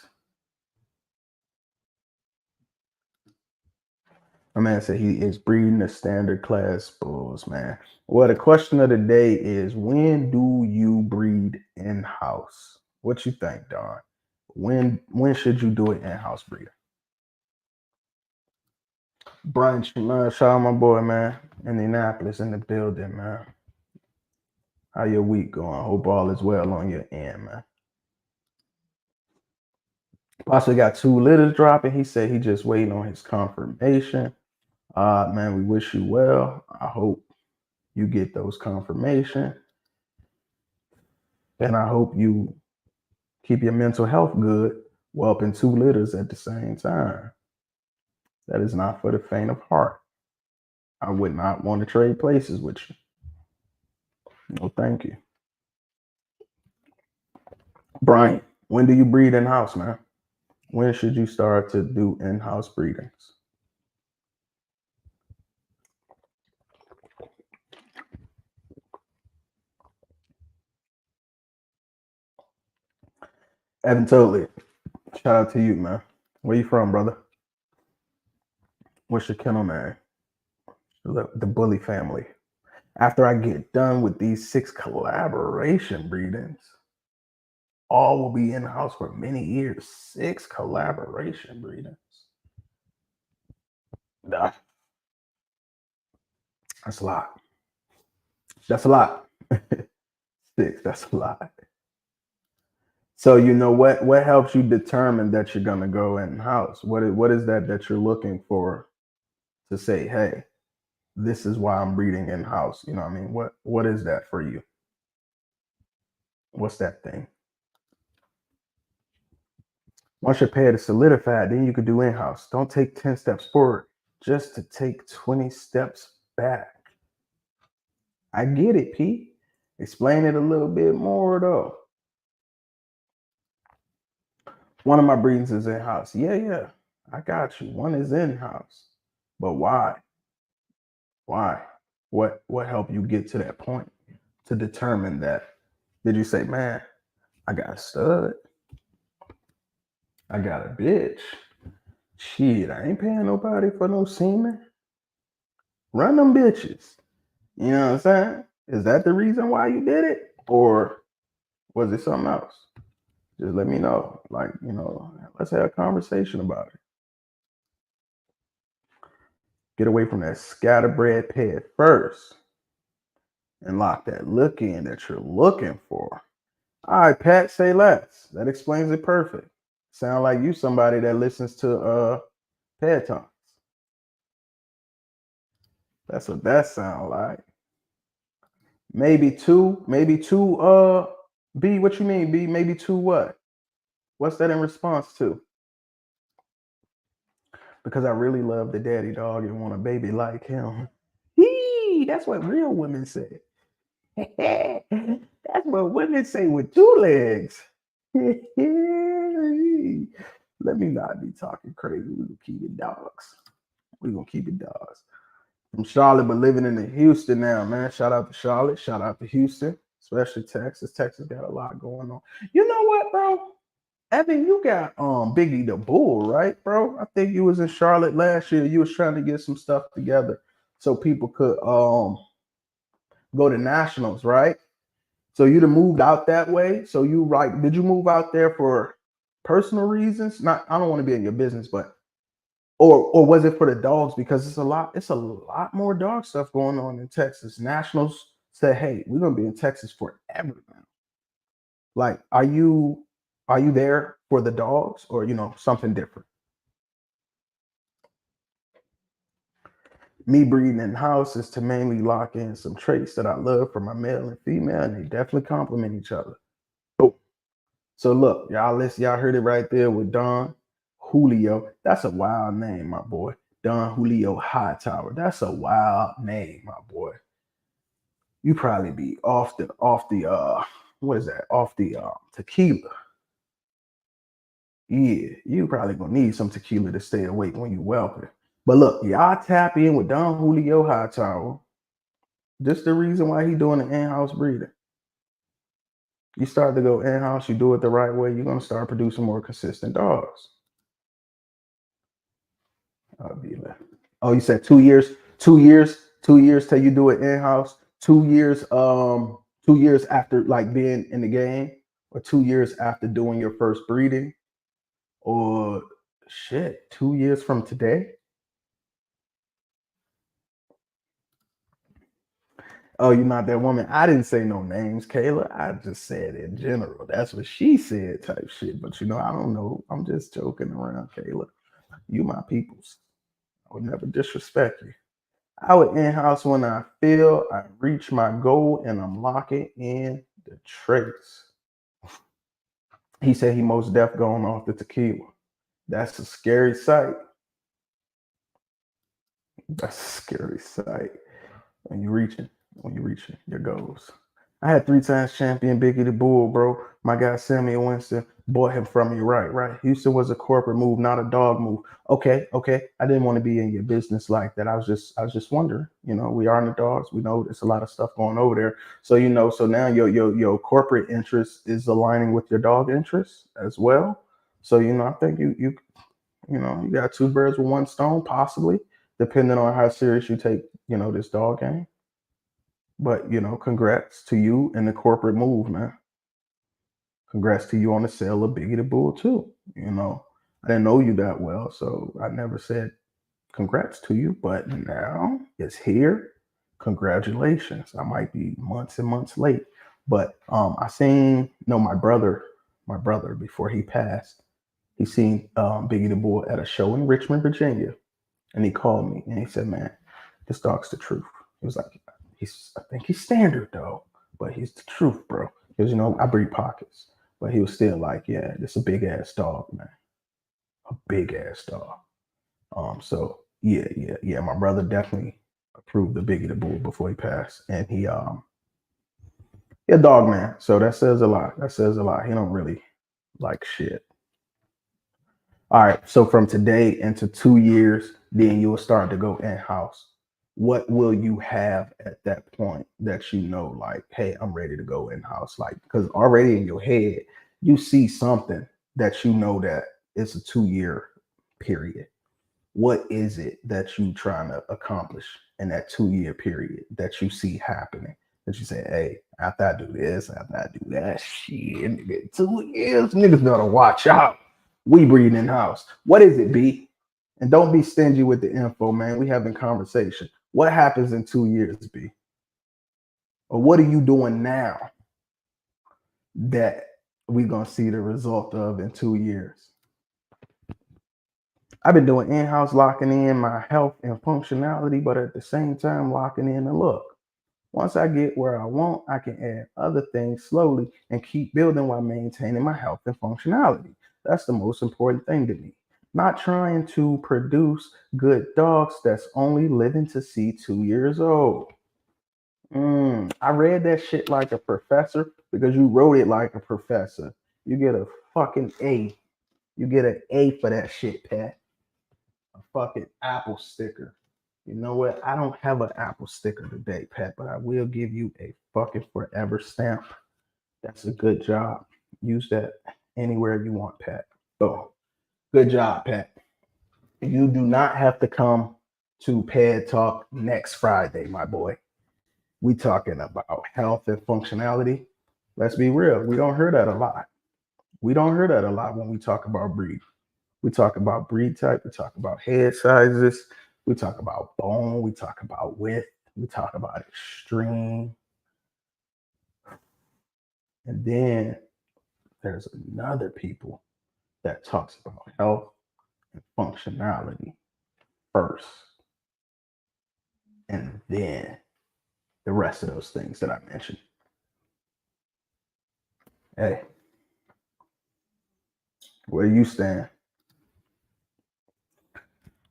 Speaker 2: My man said he is breeding the standard class bulls, man. Well, the question of the day is, when do you breed in-house? What you think, Don? When should you do it in-house breeding? Brunch, man. Shout out my boy, man. Indianapolis in the building, man. How your week going? Hope all is well on your end, man. Possibly got 2 litters dropping. He said he just waiting on his confirmation. Man, we wish you well. I hope you get those confirmation. And I hope you keep your mental health good whelping 2 litters at the same time. That is not for the faint of heart. I would not want to trade places with you. No, thank you. Brian, when do you breed in-house, man? When should you start to do in-house breedings? Evan Totally, shout out to you, man. Where you from, brother? What's your kennel name? The Bully family. After I get done with these 6 collaboration breedings, all will be in-house for many years. 6 collaboration breedings. Nah. That's a lot. That's a lot. 6, that's a lot. So you know what helps you determine that you're gonna go in-house? What is that you're looking for to say, hey, this is why I'm breeding in-house? You know what I mean? What is that for you? What's that thing? Once your pad is solidified, then you could do in-house. Don't take 10 steps forward just to take 20 steps back. I get it, P. Explain it a little bit more though. One of my breedings is in-house. Yeah. I got you. One is in-house. But why? Why? What helped you get to that point to determine that? Did you say, man, I got a stud? I got a bitch. Shit, I ain't paying nobody for no semen. Run them bitches. You know what I'm saying? Is that the reason why you did it? Or was it something else? Just let me know. Like, let's have a conversation about it. Get away from that scatterbread ped first and lock that look in that you're looking for. All right, Pat, say less. That explains it perfect. Sound like you somebody that listens to Ped Talks. That's what that sound like. Maybe two, B, what you mean, B? Maybe 2 what? What's that in response to? Because I really love the daddy dog and want a baby like him. That's what real women say. That's what women say with 2 legs. Let me not be talking crazy. We're going to keep it dogs. We're going to keep it dogs. From Charlotte, but living in Houston now, man. Shout out to Charlotte. Shout out to Houston, especially Texas. Texas got a lot going on. You know what, bro? Evan, you got Biggie the Bull, right, bro? I think you was in Charlotte last year. You was trying to get some stuff together so people could go to nationals, right? So you'd have moved out that way. So you like, did you move out there for personal reasons? Not, I don't want to be in your business, but or was it for the dogs? Because it's a lot more dog stuff going on in Texas. Nationals said, hey, we're gonna be in Texas forever now. Like, are you there for the dogs or something different? Me breeding in house is to mainly lock in some traits that I love for my male and female, and they definitely complement each other. Oh, so look, y'all listen, y'all heard it right there with Don Julio. That's a wild name, my boy. Don Julio Hightower. That's a wild name, my boy. You probably be off the what is that? Off the tequila. Yeah, you probably gonna need some tequila to stay awake when you welcome. But look, y'all tap in with Don Julio Hightower. This the reason why he doing the in-house breeding. You start to go in-house, you do it the right way, you're gonna start producing more consistent dogs. I'll be like, oh, you said 2 years, 2 years, 2 years till you do it in-house, 2 years, 2 years after like being in the game, or 2 years after doing your first breeding, or shit, 2 years from today. Oh, you're not that woman. I didn't say no names, Kayla. I just said in general. That's what she said, type shit. But I don't know. I'm just joking around, Kayla. You my peoples. I would never disrespect you. I would in house when I feel I reach my goal and I'm locking in the traits. He said he most deaf going off the tequila. That's a scary sight. That's a scary sight. When you reaching your goals. I had 3 times champion Biggie the Bull, bro. My guy Samuel Winston bought him from me. Right. Houston was a corporate move, not a dog move. Okay. I didn't want to be in your business like that. I was just wondering. We are in the dogs. We know there's a lot of stuff going over there. So so now your corporate interest is aligning with your dog interests as well. So I think you got two birds with one stone, possibly, depending on how serious you take this dog game. But congrats to you and the corporate move, man. Congrats to you on the sale of Biggie the Bull too. I didn't know you that well, so I never said congrats to you. But now it's here. Congratulations. I might be months and months late, but I seen my brother before he passed. He seen Biggie the Bull at a show in Richmond, Virginia, and he called me and he said, "Man, this dog's the truth." He was like, I think he's standard though, but he's the truth, bro. Because I breed pockets, but he was still like, yeah, this is a big ass dog, man, a big ass dog. So yeah. My brother definitely approved the Biggie the Bull before he passed, and he a dog man. So that says a lot. That says a lot. He don't really like shit. All right. So from today into 2 years, then you will start to go in house. What will you have at that point that like, hey, I'm ready to go in house? Like, because already in your head, you see something that that it's a 2 year period. What is it that you trying to accomplish in that 2 year period that you see happening? That you say, hey, after I do this, after I do that, shit, nigga, 2 years, niggas better watch out. We breed in house. What is it, B? And don't be stingy with the info, man. We having conversation. What happens in 2 years, B? Or what are you doing now that we gonna see the result of in 2 years? I've been doing in-house locking in my health and functionality, but at the same time locking in the look. Once I get where I want, I can add other things slowly and keep building while maintaining my health and functionality. That's the most important thing to me. Not trying to produce good dogs that's only living to see 2 years old. I read that shit like a professor because you wrote it like a professor. You get a fucking A. You get an A for that shit, Pat. A fucking Apple sticker. You know what? I don't have an Apple sticker today, Pat, but I will give you a fucking forever stamp. That's a good job. Use that. anywhere you want, Pat. Boom. Good job, Pat. You do not have to come to Ped Talk next Friday, my boy. We talking about health and functionality. Let's be real. We don't hear that a lot. We don't hear that a lot when we talk about breed. We talk about breed type. We talk about head sizes. We talk about bone. We talk about width. We talk about extreme. And then there's another people that talks about health and functionality first. And then the rest of those things that I mentioned. Hey, where you stand?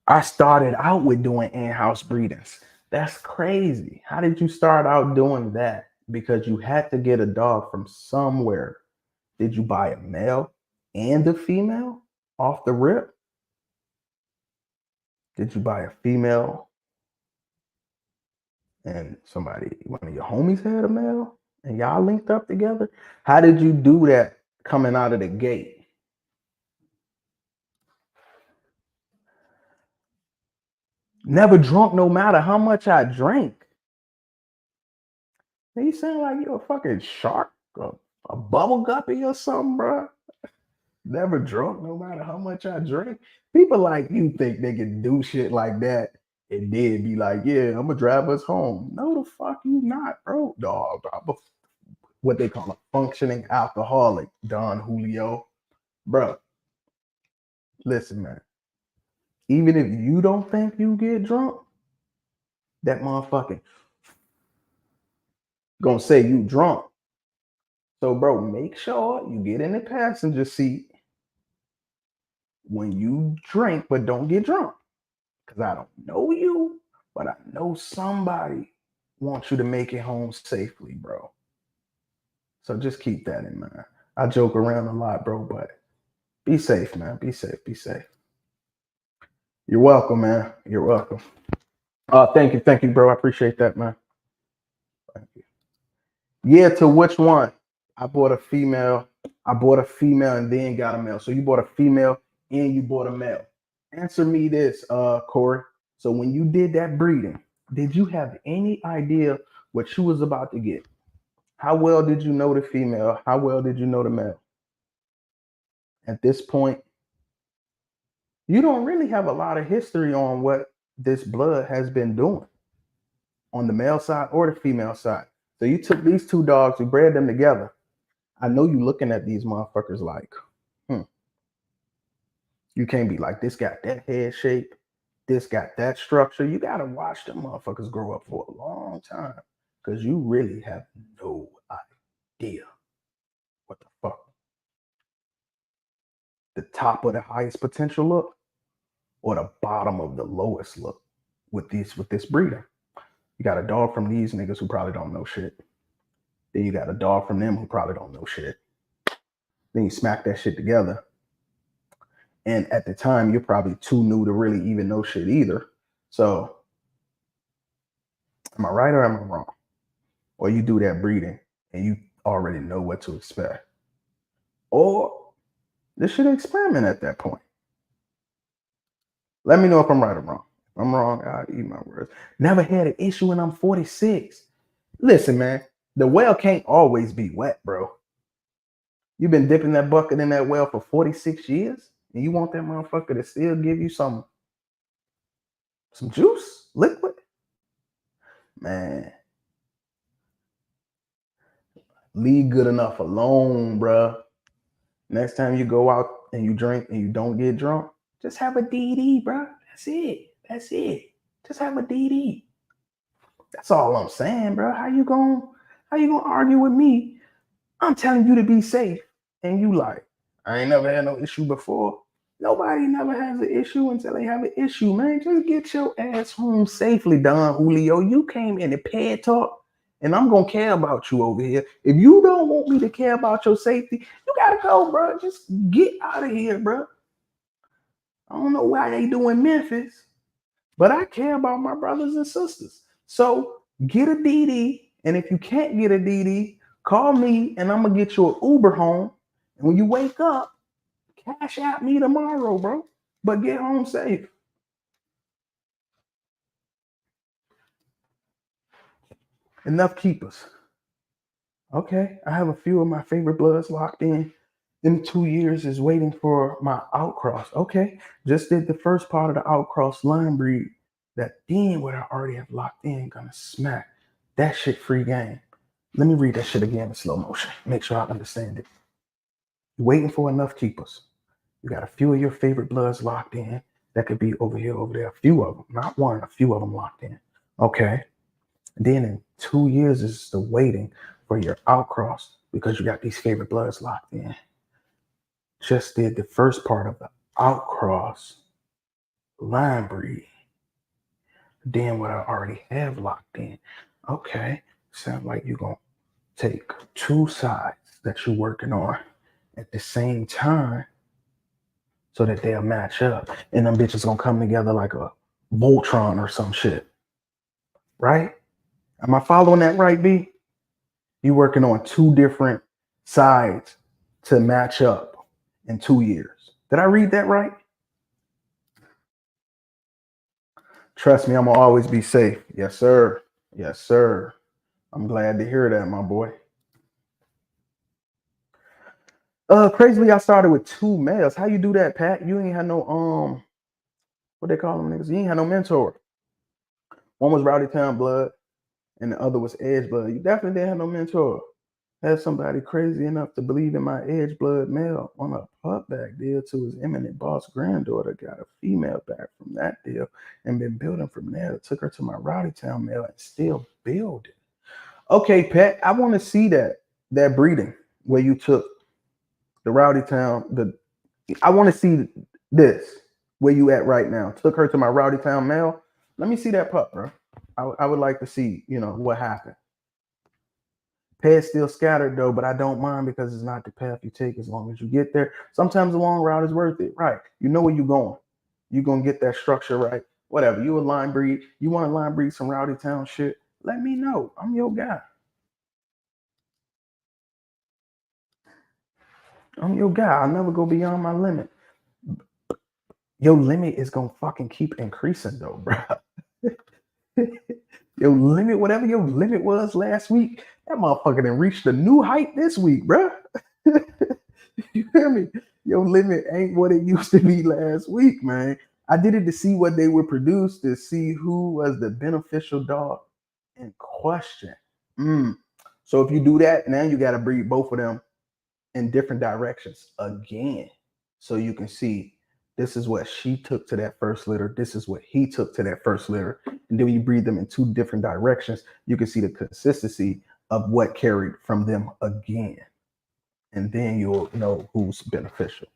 Speaker 2: I started out with doing in-house breedings. That's crazy. How did you start out doing that? Because you had to get a dog from somewhere. Did you buy a male and a female off the rip? Did you buy a female and one of your homies had a male and y'all linked up together? How did you do that coming out of the gate? Never drunk no matter how much I drank. You sound like you're a fucking shark, a bubble guppy or something, bro. Never drunk no matter how much I drink. People like you think they can do shit like that and then be like, yeah, I'm gonna drive us home. No, the fuck you not, bro. Dog, what they call a functioning alcoholic, Don Julio. Bro, listen, man. Even if you don't think you get drunk, that motherfucking gonna say you drunk. So, bro, make sure you get in the passenger seat when you drink, but don't get drunk. Because I don't know you, but I know somebody wants you to make it home safely, bro. So just keep that in mind. I joke around a lot, bro, but be safe, man. Be safe. Be safe. You're welcome, man. You're welcome. Thank you, bro. I appreciate that, man. Thank you. Yeah, to which one? I bought a female and then got a male. So you bought a female and you bought a male. Answer me this, Corey. So when you did that breeding, did you have any idea what you was about to get? How well did you know the female? How well did you know the male? At this point, you don't really have a lot of history on what this blood has been doing on the male side or the female side. So you took these two dogs, you bred them together. I know you looking at these motherfuckers like, you can't be like, this got that head shape, this got that structure. You got to watch them motherfuckers grow up for a long time because you really have no idea what the fuck the top of the highest potential look or the bottom of the lowest look with this breeder. You got a dog from these niggas who probably don't know shit. Then you got a dog from them who probably don't know shit. Then you smack that shit together. And at the time, you're probably too new to really even know shit either. So, am I right or am I wrong? Or you do that breeding and you already know what to expect. Or this should experiment at that point. Let me know if I'm right or wrong. If I'm wrong, I'll eat my words. Never had an issue when I'm 46. Listen, man, the well can't always be wet, bro. You've been dipping that bucket in that well for 46 years, and you want that motherfucker to still give you some juice, liquid? Man, leave good enough alone, bro. Next time you go out and you drink and you don't get drunk, just have a DD, bro. That's it. That's it. Just have a DD. That's all I'm saying, bro. How you gonna argue with me? I'm telling you to be safe, and you like, I ain't never had no issue before. Nobody never has an issue until they have an issue, man. Just get your ass home safely, Don Julio. You came in the Ped Talk, and I'm gonna care about you over here. If you don't want me to care about your safety, you gotta go, bro. Just get out of here, bro. I don't know why they doing Memphis, but I care about my brothers and sisters. So get a DD, and if you can't get a DD, call me, and I'm gonna get you an Uber home, And when you wake up, cash out me tomorrow, bro. But get home safe. Enough keepers. Okay, I have a few of my favorite bloods locked in. In 2 years is waiting for my outcross. Okay, just did the first part of the outcross line breed. That then what I already have locked in gonna smack. That shit free game. Let me read that shit again in slow motion. Make sure I understand it. You're waiting for enough keepers. You got a few of your favorite bloods locked in. That could be over here, over there. A few of them, not one, a few of them locked in. Okay. And then in 2 years is the waiting for your outcross because you got these favorite bloods locked in. Just did the first part of the outcross line breed. Then what I already have locked in. Okay. Sounds like you're going to take two sides that you're working on at the same time so that they'll match up. And them bitches gonna come together like a Voltron or some shit. Right? Am I following that right, B? You working on two different sides to match up in 2 years. Did I read that right? Trust me, I'm gonna always be safe. Yes, sir. Yes, sir. I'm glad to hear that, my boy. Crazily, I started with two males. How you do that, Pat? You ain't had no what they call them niggas? You ain't had no mentor. One was Rowdy Town Blood, and the other was Edge Blood. You definitely didn't have no mentor. Had somebody crazy enough to believe in my Edge Blood male on a putback deal to his eminent boss granddaughter. Got a female back from that deal and been building from there. Took her to my Rowdy Town male and still building. Okay, Pat, I want to see that breeding where you took the Rowdy Town. I want to see this where you at right now. Took her to my Rowdy Town male. Let me see that pup, bro. I would like to see, what happened. Ped's still scattered though, but I don't mind because it's not the path you take as long as you get there. Sometimes the long route is worth it, right? You know where you're going. You're gonna get that structure right. Whatever. You a line breed. You want to line breed some Rowdy Town shit? Let me know. I'm your guy. I'm your guy. I'll never go beyond my limit. Your limit is gonna fucking keep increasing though, bro. Your limit, whatever your limit was last week, that motherfucker done reached a new height this week, bro. You hear me? Your limit ain't what it used to be last week, man. I did it to see what they would produce, to see who was the beneficial dog in question. So if you do that, now you got to breed both of them in different directions again. So you can see this is what she took to that first litter. This is what he took to that first litter. And then when you breed them in two different directions, you can see the consistency of what carried from them again. And then you'll know who's beneficial.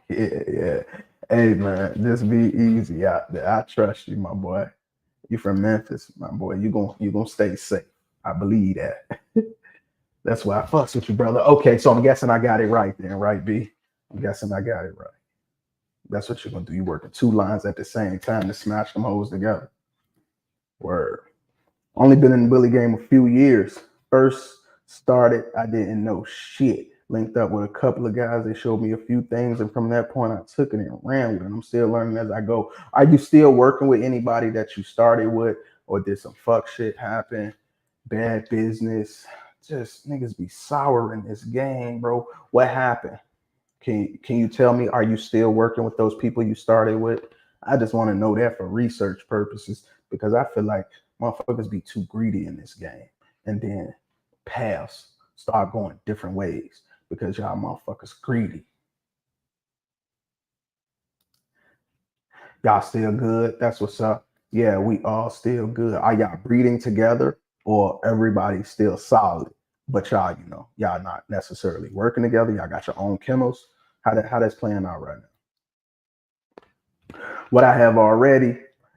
Speaker 2: Yeah. Hey man, just be easy out there. I trust you, my boy. You from Memphis, my boy. You gonna stay safe. I believe that. That's why I fucks with you, brother. Okay, so I'm guessing I got it right then, right, B? I'm guessing I got it right. That's what you're gonna do. You working two lines at the same time to smash them hoes together. Word. Only been in the bully game a few years. First started, I didn't know shit. Linked up with a couple of guys. They showed me a few things, and from that point, I took it and ran with it. I'm still learning as I go. Are you still working with anybody that you started with, or did some fuck shit happen? Bad business. Just niggas be sour in this game, bro. What happened? Can you tell me? Are you still working with those people you started with? I just want to know that for research purposes because I feel like motherfuckers be too greedy in this game, and then paths start going different ways because y'all motherfuckers greedy. Y'all still good? That's what's up. Yeah, we all still good. Are y'all breeding together or everybody still solid? But y'all, y'all not necessarily working together. Y'all got your own kennels. How that's playing out right now? What I have already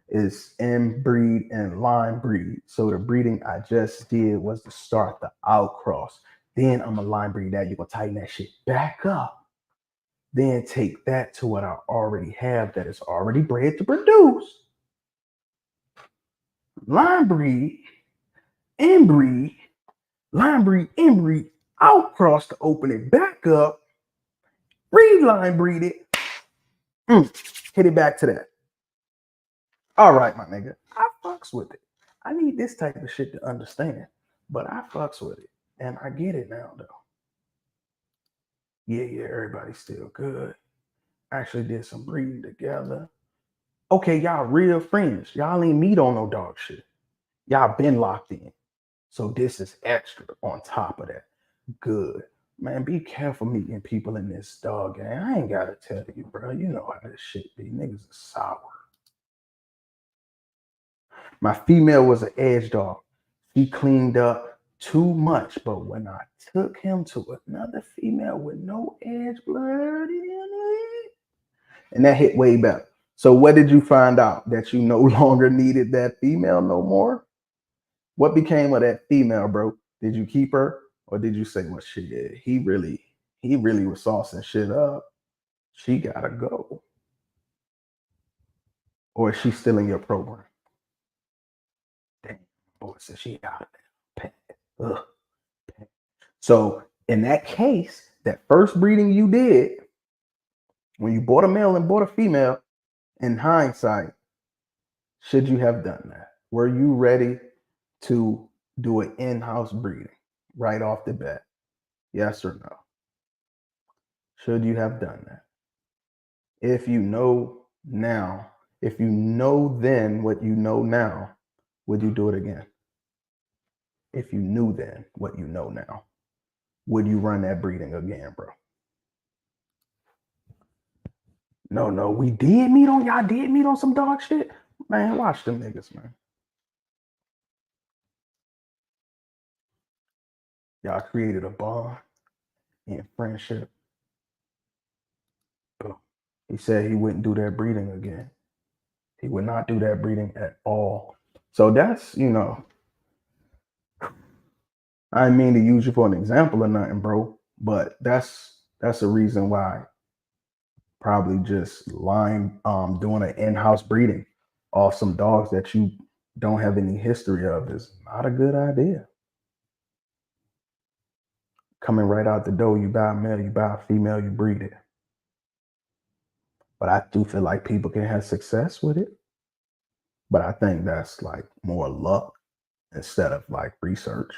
Speaker 2: is inbreed and line breed. So the breeding I just did was to start the outcross. Then I'm a line breed that. You're gonna tighten that shit back up. Then take that to what I already have that is already bred to produce. Line breed, inbreed, line breed, inbreed, Outcross to open it back up, reline breed it, hit it back to that. All right, my nigga, I fucks with it. I need this type of shit to understand, but I fucks with it, and I get it now though. Yeah, everybody's still good. Actually did some breeding together. Okay, y'all real friends. Y'all ain't meet on no dog shit. Y'all been locked in. So this is extra on top of that. Good. Man, be careful meeting people in this dog game. I ain't gotta tell you, bro. You know how this shit be. Niggas are sour. My female was an edge dog. He cleaned up too much, but when I took him to another female with no edge blood in it, and that hit way better. So what did you find out? That you no longer needed that female no more? What became of that female, bro? Did you keep her, or did you say, well, shit, he really was saucing shit up. She gotta go. Or is she still in your program? Damn, boy, said she out there. Ugh. So in that case, that first breeding you did, when you bought a male and bought a female, in hindsight, should you have done that? Were you ready to do an in-house breeding right off the bat? Yes or no? Should you have done that? If you know now, if you know then what you know now, would you do it again? If you knew then what you know now, would you run that breeding again, bro? No, we did meet on, y'all did meet on some dog shit. Man, watch them niggas, man. Y'all created a bond and friendship. Boom. He said he wouldn't do that breeding again. He would not do that breeding at all. So that's, I didn't mean to use you for an example or nothing, bro, but that's a reason why probably just doing an in-house breeding off some dogs that you don't have any history of is not a good idea. Coming right out the door, you buy a male, you buy a female, you breed it. But I do feel like people can have success with it. But I think that's like more luck instead of like research.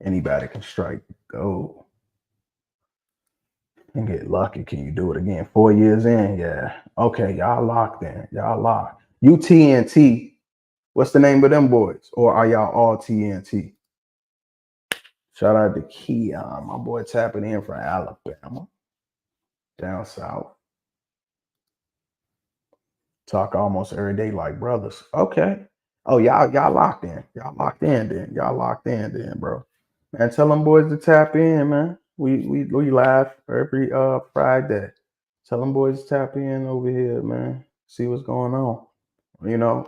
Speaker 2: Anybody can strike gold and get lucky. Can you do it again? 4 years in, yeah. Okay, y'all locked in. Y'all locked. You TNT. What's the name of them boys? Or are y'all all TNT? Shout out to Keon, my boy tapping in from Alabama, down south. Talk almost every day like brothers. Okay. Oh, y'all locked in. Y'all locked in then. Y'all locked in then, bro. Man, tell them boys to tap in, man. We live every Friday. Tell them boys to tap in over here, man. See what's going on.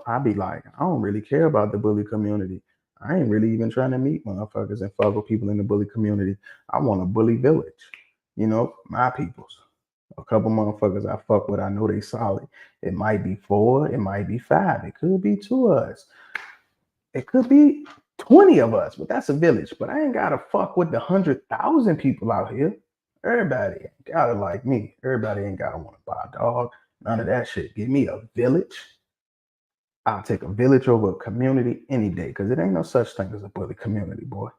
Speaker 2: I be like, I don't really care about the bully community. I ain't really even trying to meet motherfuckers and fuck with people in the bully community. I want a bully village. My peoples. A couple motherfuckers I fuck with, I know they solid. It might be 4, it might be 5, it could be 2 of us. It could be 20 of us, but that's a village. But I ain't gotta fuck with the 100,000 people out here. Everybody ain't gotta like me. Everybody ain't gotta want to buy a dog. None of that shit. Give me a village. I'll take a village over a community any day, because it ain't no such thing as a bully community, boy.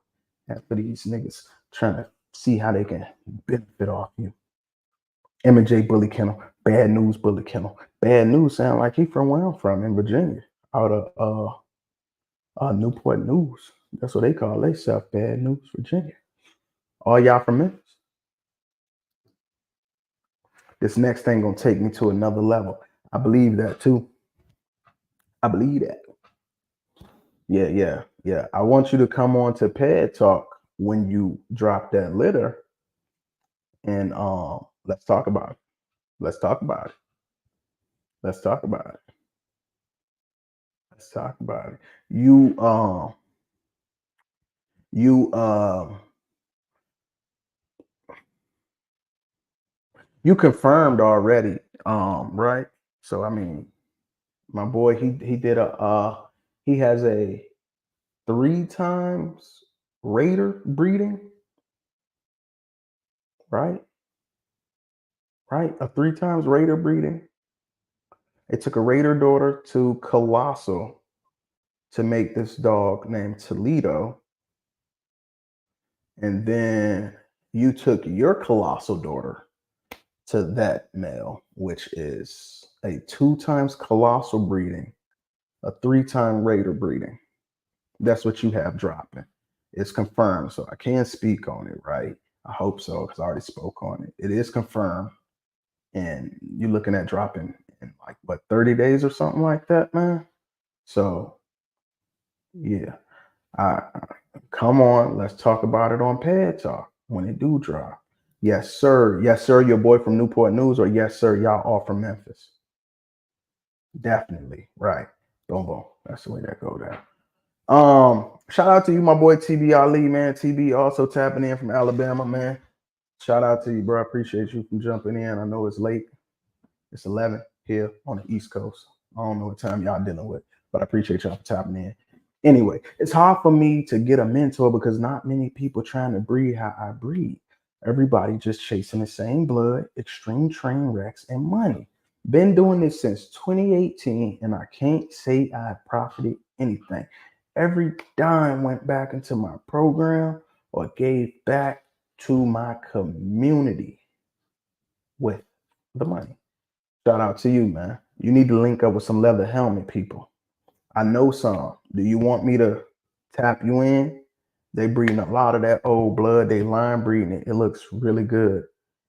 Speaker 2: And for these niggas trying to see how they can benefit off you. M&J Bully Kennel, Bad News Bully Kennel. Bad News sound like he from where I'm from in Virginia, out of Newport News. That's what they call themselves, Bad News Virginia. All y'all from Memphis. This next thing gonna take me to another level. I believe that too. I believe that. Yeah. I want you to come on to Ped Talk when you drop that litter, and let's talk about it. Let's talk about it. Let's talk about it. Let's talk about it. You you confirmed already, right? So I mean, my boy, he did he has a 3 times Raider breeding right? Right? A 3 times Raider breeding. It took a Raider daughter to Colossal to make this dog named Toledo. And then you took your Colossal daughter to that male, which is a 2 times Colossal breeding, a 3-time Raider breeding. That's what you have dropping. It's confirmed, so I can't speak on it, right? I hope so, because I already spoke on it. It is confirmed, and you're looking at dropping in like what 30 days or something like that, man. So yeah, I come on, let's talk about it on Ped Talk when it do drop. Yes, sir. Yes, sir. Your boy from Newport News, or yes, sir, y'all all from Memphis. Definitely, right. Boom, boom. That's the way that go down. Shout out to you, my boy TB Ali, man. TB also tapping in from Alabama, man. Shout out to you, bro. I appreciate you from jumping in. I know it's late. It's 11 here on the East Coast. I don't know what time y'all dealing with, but I appreciate y'all for tapping in. Anyway, it's hard for me to get a mentor because not many people trying to breed how I breed. Everybody just chasing the same blood, extreme train wrecks, and money. Been doing this since 2018, and I can't say I profited anything. Every dime went back into my program or gave back to my community with the money. Shout out to you, man. You need to link up with some leather helmet people. I know some. Do you want me to tap you in? They breeding a lot of that old blood. They line breeding it. It looks really good.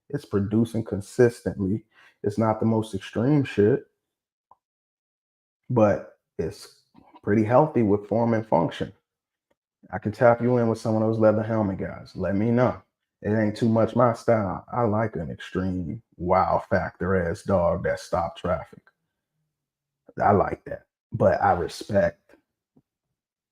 Speaker 2: It's producing consistently. It's not the most extreme shit, but it's pretty healthy with form and function. I can tap you in with some of those leather helmet guys. Let me know. It ain't too much my style. I like an extreme wow factor ass dog that stop traffic. I like that. But I respect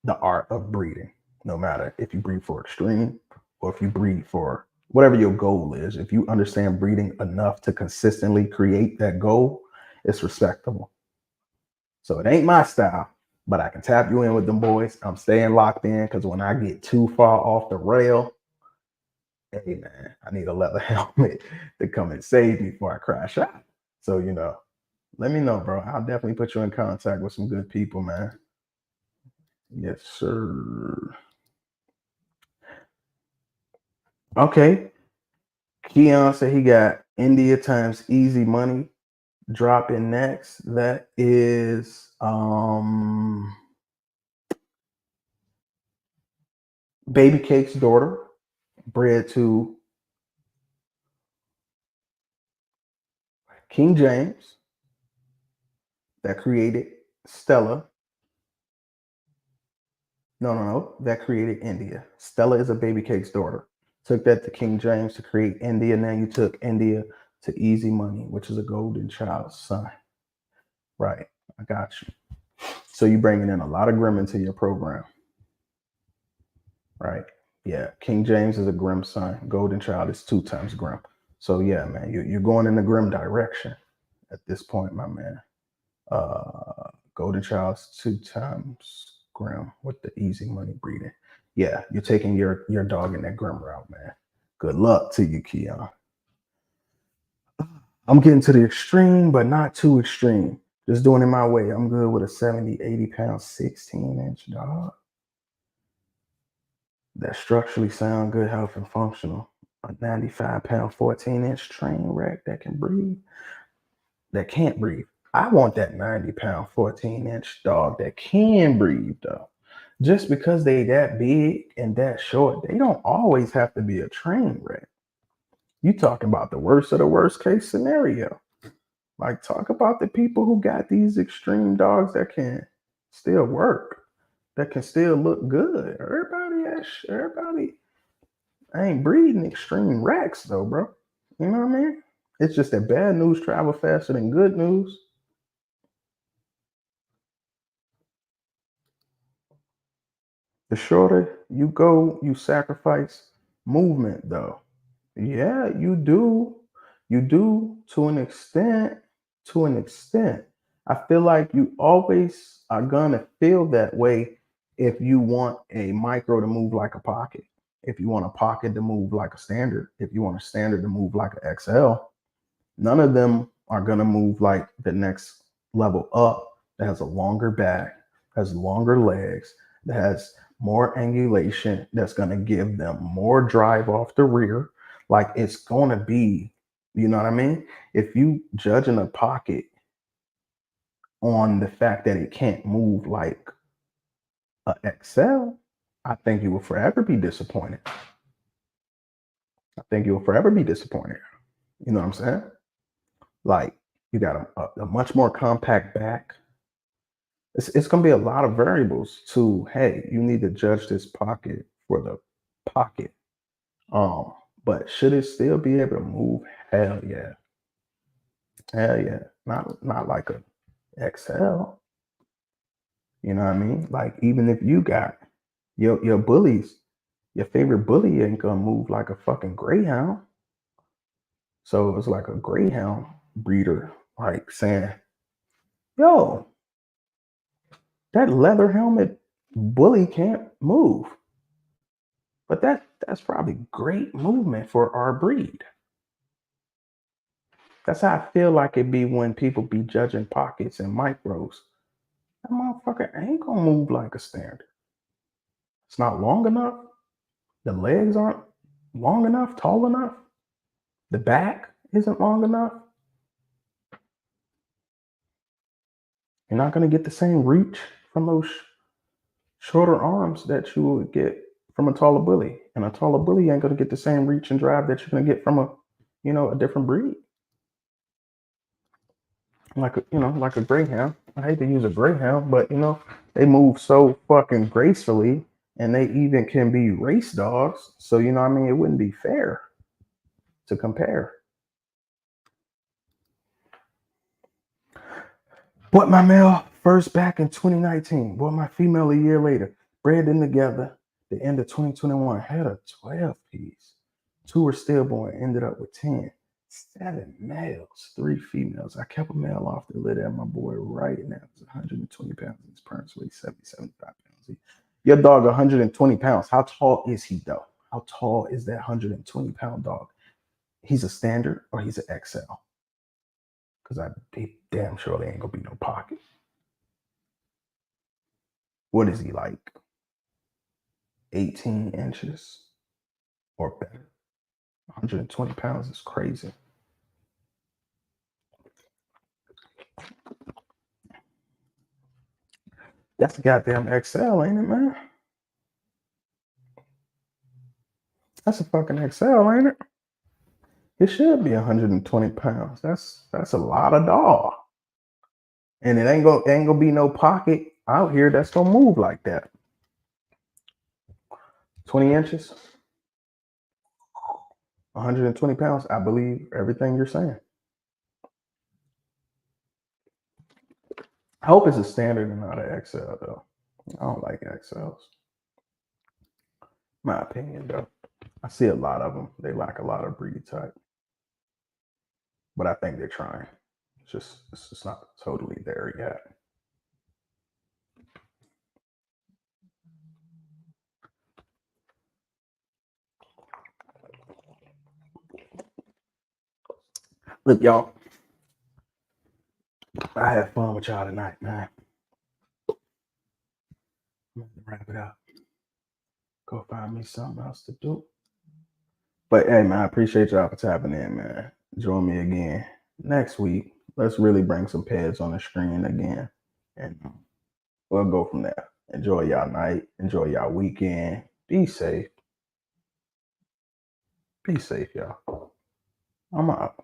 Speaker 2: the art of breeding, no matter if you breed for extreme or if you breed for whatever your goal is. If you understand breeding enough to consistently create that goal, it's respectable. So it ain't my style, but I can tap you in with them boys. I'm staying locked in because when I get too far off the rail, hey man, I need a leather helmet to come and save me before I crash out. So, let me know, bro. I'll definitely put you in contact with some good people, man. Yes, sir. Okay. Keon said he got India times easy money dropping next. That is Baby Cake's daughter, bred to King James, that created Stella. No, that created India. Stella is a Baby Cake's daughter. Took that to King James to create India. Now you took India to Easy Money, which is a golden child's son. Right. I got you. So you bringing in a lot of Grimm into your program. Right. Yeah. King James is a Grimm son. Golden Child is 2 times Grimm. So yeah, man, you're going in the Grimm direction at this point, my man. Golden Child's 2 times Grimm with the easy money breeding. Yeah, you're taking your dog in that Grimm route, man. Good luck to you, Keon. I'm getting to the extreme, but not too extreme. Just doing it my way. I'm good with a 70, 80 pound, 16-inch dog. That structurally sound good, health, and functional. A 95 pound, 14-inch train wreck that can breathe, that can't breathe. I want that 90 pound, 14-inch dog that can breathe, though. Just because they that big and that short, they don't always have to be a train wreck. You talking about the worst of the worst case scenario. Like, talk about the people who got these extreme dogs that can still work, that can still look good. Everybody ain't breeding extreme racks though, bro. You know what I mean? It's just that bad news travel faster than good news. The shorter you go, you sacrifice movement though. Yeah, you do. You do to an extent. To an extent. I feel like you always are gonna feel that way if you want a micro to move like a pocket. if you want a pocket to move like a standard, if you want a standard to move like an XL, none of them are going to move like the next level up that has a longer back, has longer legs, that has more angulation, that's going to give them more drive off the rear. Like it's going to be, you know what I mean? If you judging a pocket on the fact that it can't move like a XL, I think you will forever be disappointed. I think you'll forever be disappointed. You know what I'm saying? Like you got a much more compact back. It's going to be a lot of variables to, hey, you need to judge this pocket for the pocket. But should it still be able to move? Hell yeah. Hell yeah. Not like a XL. You know what I mean? Like even if you got your bullies, your favorite bully ain't gonna move like a fucking greyhound. So it's like a greyhound breeder, like saying, yo, that leather helmet bully can't move. But that's probably great movement for our breed. That's how I feel like it be when people be judging pockets and micros. That motherfucker ain't gonna move like a standard. It's not long enough. The legs aren't long enough, tall enough. The back isn't long enough. You're not gonna get the same reach from those shorter arms that you would get from a taller bully. And a taller bully ain't gonna get the same reach and drive that you're gonna get from a different breed. Like a greyhound. I hate to use a greyhound, but they move so fucking gracefully, and they even can be race dogs. So it wouldn't be fair to compare. Bought my male first back in 2019. Bought my female a year later. Bred them together. The end of 2021 had a 12 piece. 2 were stillborn. Ended up with 10. 7 males, 3 females. I kept a male off the litter at my boy right now. It's 120 pounds. His parents weigh 70, 75 pounds. Your dog 120 pounds. How tall is he though? How tall is that 120 pound dog? He's a standard or he's an XL? Because I damn surely ain't gonna be no pocket. What is he like? 18 inches or better? 120 pounds is crazy. That's a goddamn XL, ain't it, man? That's a fucking XL, ain't it? It should be 120 pounds. That's a lot of dog. And it ain't gonna be no pocket out here that's gonna move like that. 20 inches, 120 pounds. I believe everything you're saying. I hope it's a standard and not an XL though. I don't like XLs. My opinion though. I see a lot of them. They lack a lot of breed type. But I think they're trying. It's just not totally there yet. Look, y'all. I had fun with y'all tonight, man. I'm gonna wrap it up. Go find me something else to do. But hey, man, I appreciate y'all for tapping in, man. Join me again next week. Let's really bring some Peds on the screen again. And we'll go from there. Enjoy y'all night. Enjoy y'all weekend. Be safe. Be safe, y'all. I'm out.